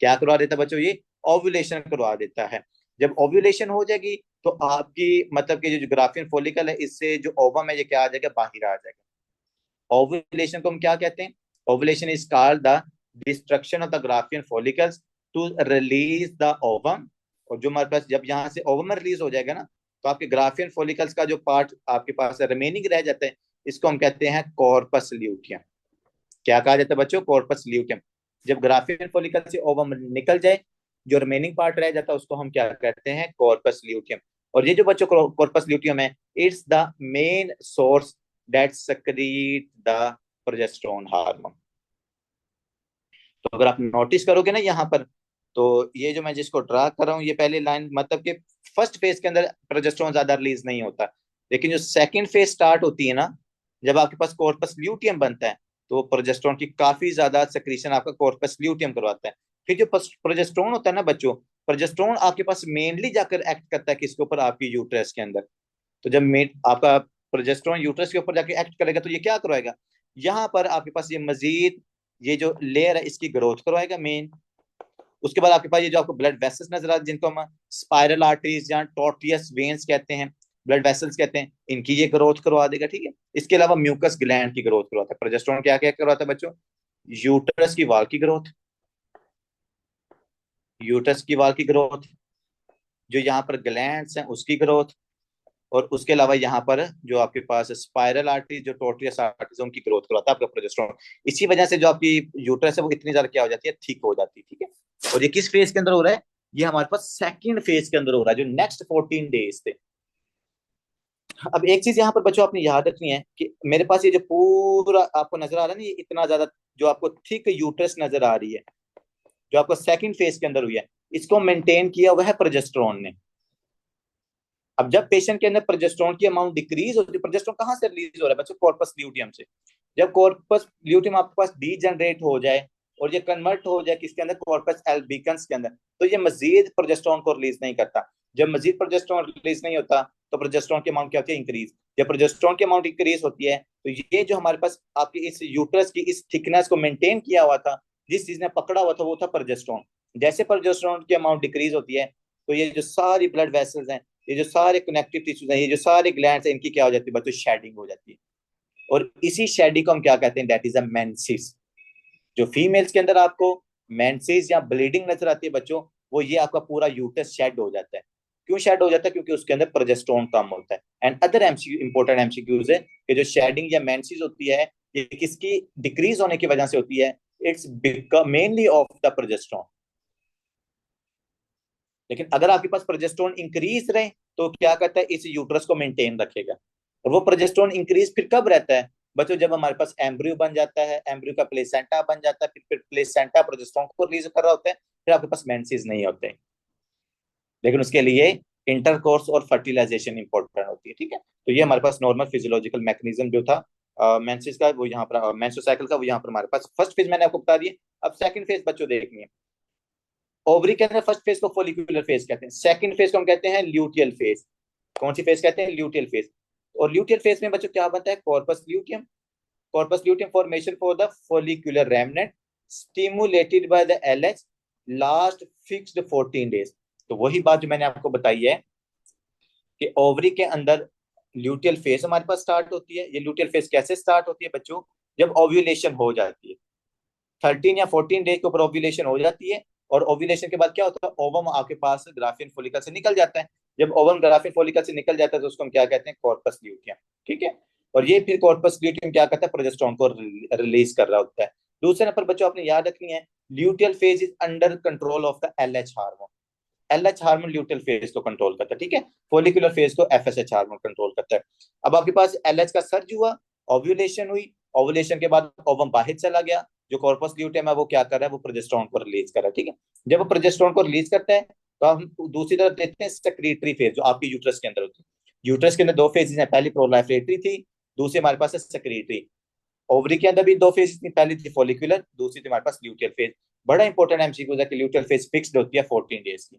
क्या करवा देता है बच्चों, ये ओव्यूलेशन करवा देता है। जब ओव्यूलेशन हो जाएगी तो आपकी मतलब कि जो ग्राफियन फॉलिकल है, इससे जो ओवम है ये क्या आ जाएगा, बाहर आ जाएगा। ओव्यूलेशन को हम क्या कहते हैं, ovulation is called the destruction of the Graafian follicles to release the ovum. और जो हमारे पास जब यहाँ से ओवम रिलीज हो जाएगा ना, तो आपके ग्राफियन फॉलिकल्स का जो पार्ट आपके पास रिमेनिंग रह जाता है, इसको हम कहते हैं कॉर्पस ल्यूटियम। क्या कहा जाता है बच्चों, कॉर्पस ल्यूटियम। जब ग्राफियन फॉलिकल से ओवम निकल जाए, जो रिमेनिंग पार्ट रह जाता है उसको हम क्या कहते हैं, कॉर्पस ल्यूटियम। और ये जो बच्चों कॉर्पस ल्यूटियम है, it's the main source that secrete the progesterone hormone. तो अगर आप नोटिस करोगे ना यहाँ पर, तो ये जो मैं जिसको ड्रा कर रहा हूँ, ये पहले लाइन मतलब कि फर्स्ट फेज के अंदर प्रोजेस्टेरोन ज्यादा रिलीज नहीं होता, लेकिन जो सेकंड फेज स्टार्ट होती है ना, जब आपके पास कॉर्पस ल्यूटियम बनता है, तो प्रोजेस्टेरोन की काफी ज्यादा सेक्रीशन आपका कॉर्पस ल्यूटियम करवाता है। फिर जो प्रोजेस्टेरोन होता है ना बच्चों, प्रोजेस्टेरोन आपके पास मेनली जाकर एक्ट करता है किसके ऊपर, आपकी यूट्रस के अंदर। तो जब आपका प्रोजेस्टेरोन यूट्रस के ऊपर जाके एक्ट करेगा, तो ये क्या करवाएगा, यहाँ पर आपके पास ये मजीद ये जो लेयर है इसकी ग्रोथ करवाएगा मेन। उसके बाद आपके पास ये जो आपको ब्लड वेसल्स नजर आते हैं, जिनको हम स्पाइरल आर्टरीज या टॉर्टियस वेन्स कहते हैं, ब्लड वेसल्स कहते हैं, इनकी ये ग्रोथ करवा देगा। ठीक है, इसके अलावा म्यूकस ग्लैंड की ग्रोथ करवाता है। प्रोजेस्टेरोन क्या क्या करवाता है बच्चों, यूट्रस की वॉल की ग्रोथ, यूट्रस की वॉल की ग्रोथ, जो यहाँ पर ग्लैंड्स हैं उसकी ग्रोथ, और उसके अलावा यहाँ पर जो आपके पास स्पाइरल आर्टरी, जो टोटरियस आर्टरीज, उनकी ग्रोथ करवाता है आपका प्रोजेस्टेरोन। इसी वजह से जो आपकी यूट्रस है वो इतनी ज्यादा क्या हो जाती है, थिक हो जाती है। ठीक है, और ये किस फेज के अंदर हो रहा है, ये हमारे पास सेकंड फेज के अंदर हो रहा है, जो नेक्स्ट 14 डेज थे। अब एक चीज यहाँ पर बच्चों आपने याद रखनी है कि मेरे पास ये जो पूरा आपको नजर आ रहा है ना, ये इतना ज्यादा जो आपको थिक यूट्रस नजर आ रही है, जो आपको सेकंड फेज के अंदर हुई है, इसको मेंटेन किया हुआ है प्रोजेस्टेरोन ने। अब जब पेशेंट के अंदर प्रोजेस्टेरोन की अमाउंट डिक्रीज होती है, प्रोजेस्टेरोन कहाँ से रिलीज हो रहा है बच्चों, कॉर्पस ल्यूटियम से। जब कॉर्पस ल्यूटियम आपके पास डीजनरेट हो जाए और ये कन्वर्ट हो जाए किसके अंदर, कॉर्पस एल्बिकन्स के अंदर, तो ये मजीद प्रोजेस्टेरोन को रिलीज नहीं करता। जब मजीद प्रोजेस्टेरोन रिलीज नहीं होता, तो प्रोजेस्टेरोन की अमाउंट क्या होती है, इंक्रीज। जब प्रोजेस्टेरोन की अमाउंट इंक्रीज होती है, तो ये जो हमारे पास आपकी इस यूट्रस की इस थिकनेस को मेंटेन किया हुआ था, जिस चीज ने पकड़ा हुआ था, वो था प्रोजेस्टेरोन। जैसे प्रोजेस्टेरोन की अमाउंट डिक्रीज होती है, तो ये जो सारी ब्लड वेसल्स हैं, ये जो सारे कनेक्टिव टिश्यूज हैं, ये जो सारे ग्लैंड्स हैं, इनकी क्या हो जाती है बच्चों, शेडिंग हो जाती है। और इसी शेडिंग को हम क्या कहते हैं, दैट इज अ मेंसिस। जो फीमेल्स के अंदर आपको मेंसिस या ब्लीडिंग नजर आती है बच्चों, वो ये आपका पूरा यूट्रस शेड हो जाता है। क्यों शेड हो जाता है, क्योंकि उसके अंदर प्रोजेस्टेरोन कम होता है। And other MCQ important MCQs है कि जो शेडिंग या मेंसिस होती है, ये किसकी डिक्रीज होने की वजह से होती है, it's mainly of the progesterone. लेकिन अगर आपके पास प्रोजेस्टेरोन इंक्रीज रहे, तो क्या करता है, इस यूट्रस को मेंटेन रखेगा। और वो प्रोजेस्टेरोन इंक्रीज फिर कब रहता है बच्चों, जब हमारे पास एम्ब्रियो बन जाता है, एम्ब्रियो का प्लेसेंटा बन जाता है, फिर प्लेसेंटा प्रोजेस्टेरोन को रिलीज कर रहा होता है, फिर आपके पास मेंसेस नहीं होते। लेकिन उसके लिए इंटरकोर्स और फर्टिलाइजेशन इंपॉर्टेंट होती है। ठीक है, तो ये हमारे पास नॉर्मल फिजियोलॉजिकल मैकेनिज्म जो था मेंसेस का, वो यहाँ पर मेंस्ट्रुअल साइकिल का, वो यहाँ पर हमारे पास फर्स्ट फेज मैंने आपको बता दिया। अब सेकंड फेज बच्चों देखनी है। ओवरी के अंदर फर्स्ट फेज को फोलिकुलर फेज कहते हैं, सेकंड फेज को हम कहते हैं ल्यूटियल फेज। कौन सी फेज कहते हैं, ल्यूटियल फेज। और ल्यूटियल फेज में बच्चों क्या बनता है, corpus luteum. Corpus luteum formation for the follicular remnant stimulated by the LH last fixed 14 days. तो वही बात जो मैंने आपको बताई है कि ओवरी के अंदर ल्यूटियल फेज हमारे पास स्टार्ट होती है। ये ल्यूटियल फेज कैसे स्टार्ट होती है बच्चों, जब ओव्यूलेशन हो जाती है, 13 या 14 डेज के ऊपर ओव्यूलेशन हो जाती है। और ओव्यूलेशन के बाद क्या होता है, ओवम आपके पास ग्राफियन फोलिकल से निकल जाता है। जब ओवम ग्राफियन फोलिकल से निकल जाता है, तो उसको हम क्या कहते हैं, कॉर्पस ल्यूटियम। ठीक है, और ये फिर कॉर्पस ल्यूटियम क्या करता है, प्रोजेस्टेरोन को रिलीज कर रहा होता है। दूसरे नंबर बच्चों आपने याद रखनी है, luteal phase is under control of the LH hormone. LH hormone luteal phase को कंट्रोल करता है। ठीक है, फोलिकुलर फेज को एफएसएच हार्मोन कंट्रोल करता है। अब आपके पास एलएच का सर्ज हुआ, ओव्यूलेशन हुई, ओव्यूलेशन के बाद ओवम बाहर चला गया, जो कॉर्पस ल्यूटियम है वो क्या कर रहा है, वो प्रोजेस्टेरोन को रिलीज कर रहा है। ठीक है, जब वो प्रोजेस्टेरोन को रिलीज करता है तो हम दूसरी तरफ देखते हैं सेक्रेटरी फेज, जो आपकी यूट्रस के अंदर होती है। यूट्रस के अंदर दो फेजेस हैं, पहली प्रोलाइफरेटरी थी, दूसरी हमारे पास है सेक्रेटरी। ओवरी के अंदर भी दो फेज थी, पहली थी फॉलिकुलर, दूसरी थी हमारे पास ल्यूटियल फेज। बड़ा इंपॉर्टेंट एमसीक्यू है कि ल्यूटियल फेज फिक्स्ड होती है 14 डेज की।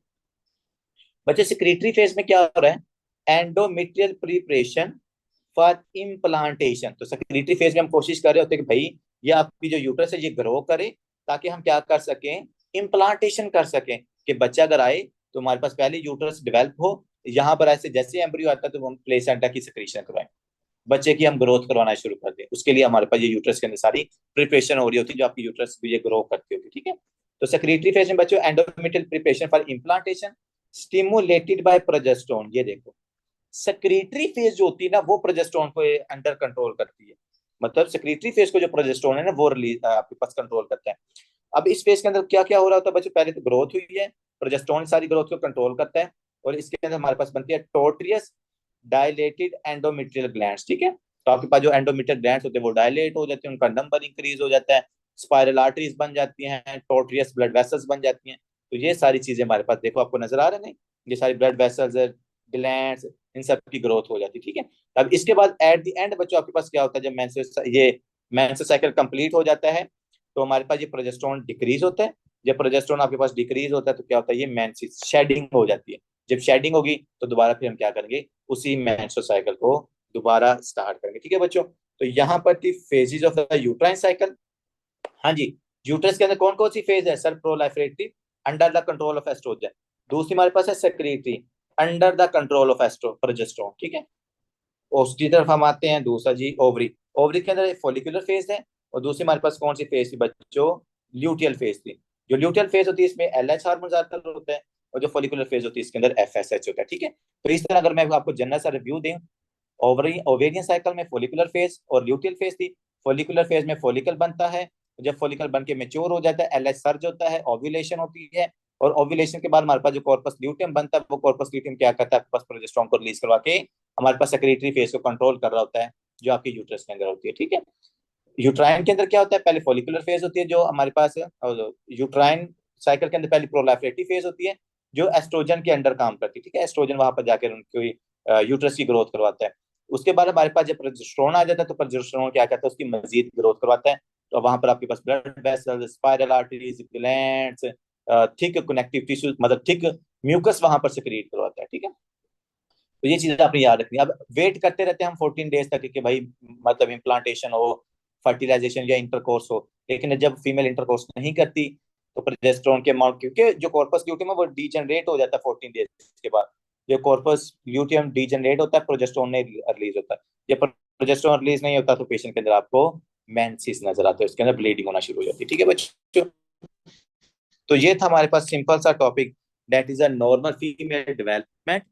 बच्चे सेक्रेटरी फेज में क्या हो रहा है, एंडोमेट्रियल प्रिपरेशन फॉर इम्प्लांटेशन। तो सेक्रेटरी फेज में हम कोशिश कर रहे होते हैं कि भाई ये आपकी जो यूट्रस है ये ग्रो करे, ताकि हम क्या कर सकें, इम्प्लांटेशन कर सकें, कि बच्चा अगर आए तो हमारे पास पहले यूट्रस डेवलप हो, यहाँ पर ऐसे जैसे एम्ब्रियो आता है तो हम प्लेसेंटा की सिक्रीशन करवाएं, बच्चे की हम ग्रोथ करवाना शुरू कर दें। उसके लिए हमारे पास ये यूट्रस के अंदर सारी प्रिपरेशन हो रही होती है, जो आपकी यूट्रस ये ग्रो करती होती है। ठीक है, तो सेक्रेटरी फेज में बच्चों endometrial preparation for implantation stimulated by progesterone. ये देखो, सेक्रेटरी फेज जो होती है ना वो प्रोजेस्टेरोन को अंडर कंट्रोल करती है, मतलब सेक्रेटरी फेज को जो प्रोजेस्टेरोन है ना वो रिलीज आपके पास कंट्रोल करता है। अब इस फेज के अंदर क्या क्या हो रहा होता है बच्चों, पहले तो ग्रोथ हुई है, प्रोजेस्टेरोन सारी ग्रोथ को कंट्रोल करता है, और इसके अंदर हमारे पास बनती है टोट्रियस डायलेटेड एंडोमेट्रियल ग्लैंड्स। ठीक है, तो आपके पास जो एंडोमेट्रियल ग्लैंड्स होते हैं वो डायलेट हो जाते हैं, उनका नंबर इंक्रीज हो जाता है, स्पाइरल आर्टरीज बन जाती हैं, टोट्रियस ब्लड वेसल्स बन जाती हैं। तो ये सारी चीजें हमारे पास देखो, आपको नजर आ रहा है नहीं, ये सारी ब्लड वेसल्स, ग्लैंड्स, इन सब की ग्रोथ हो जाती है। ठीक है, अब इसके बाद एट द एंड बच्चों आपके पास क्या होता है, जब मेंसेस साइकिल कंप्लीट हो जाता है तो हमारे पास ये प्रोजेस्टेरोन डिक्रीज होता है। जब प्रोजेस्टेरोन आपके पास डिक्रीज होता है तो क्या होता है, ये मेंसेस शेडिंग हो जाती है। जब शेडिंग होगी तो दोबारा फिर हम क्या करेंगे, उसी मेंस्ट्रुअल साइकिल को दोबारा स्टार्ट करेंगे। ठीक है बच्चों, तो यहाँ पर थी phases of the uterine cycle. हाँ जी, यूट्रस के अंदर कौन कौन सी फेज है, sir, proliferatory under the control of estrogen, दूसरी हमारे पास है secretory under the control of estro progesterone. ठीक है, उसकी तरफ हम आते हैं, दूसरा जी ओवरी। ओवरी के अंदर फॉलिकुलर फेज है, और दूसरी हमारे पास कौन सी फेज थी बच्चों, ल्यूटियल फेज थी। जो ल्यूटियल फेज होती है इसमें एलएच हार्मोन ज्यादातर होता है, और जो फॉलिकुलर फेज होती है इसके अंदर एफएसएच होता है। ठीक है, तो इस तरह अगर मैं आपको जनरल सा रिव्यू दूं, ओवेरियन साइकिल में फॉलिकुलर फेज और ल्यूटियल फेज थी। फॉलिकुलर फेज में फॉलिकल बनता है, जब फॉलिकल बन के मेच्योर हो जाता है एलएच सर्ज होता है, ओव्यूलेशन होती है, और ओव्यूलेशन के बाद हमारे पास जो कॉर्पस ल्यूटियम बनता है, वो कॉर्पस ल्यूटियम क्या करता है, बस प्रोजेस्टेरोन को रिलीज करवा के हमारे पास सेक्रेटरी फेज को कंट्रोल कर रहा होता है, जो आपकी यूट्रस के अंदर होती है। ठीक है, यूट्राइन के अंदर क्या होता है, पहले फॉलिकुलर फेज होती है जो हमारे पास, यूट्राइन साइकिल के अंदर पहली प्रोलाइफरेटरी फेज होती है, जो एस्ट्रोजन के अंडर काम करती है। ठीक है, एस्ट्रोजन वहां पर जाकर उनकी यूट्रस की ग्रोथ करवाता है। उसके बाद हमारे पास जब प्रोजेस्टेरोन आ जाता है तो प्रोजेस्टेरोन क्या करता है, उसकी मजीद ग्रोथ करवाता है। तो वहां पर आपके पास blood vessels, spiral arteries, glands, thick connective tissues, मतलब थिक म्यूकस वहां पर सिक्रीट करवाता है। ठीक है, तो ये चीजें आपने याद रखनी है। अब वेट करते रहते हैं हम 14 डेज तक कि भाई मतलब इम्प्लांटेशन हो, फर्टिलाइजेशन या इंटरकोर्स हो, लेकिन जब फीमेल इंटरकोर्स नहीं करती तो प्रोजेस्टेरोन के अमाउंट, क्योंकि जो कॉर्पस ल्यूटियम है वो डीजनरेट हो जाता है 14 डेज के बाद। जो कॉर्पस ल्यूटियम डीजनरेट होता है, प्रोजेस्टेरोन नहीं रिलीज होता है। जब प्रोजेस्टेरोन रिलीज नहीं होता तो पेशेंट के अंदर आपको मेंसेस नजर आते हैं, उसके अंदर ब्लीडिंग होना शुरू हो जाती है। ठीक है बच्चों, तो ये था हमारे पास सिंपल सा topic, that is a normal female development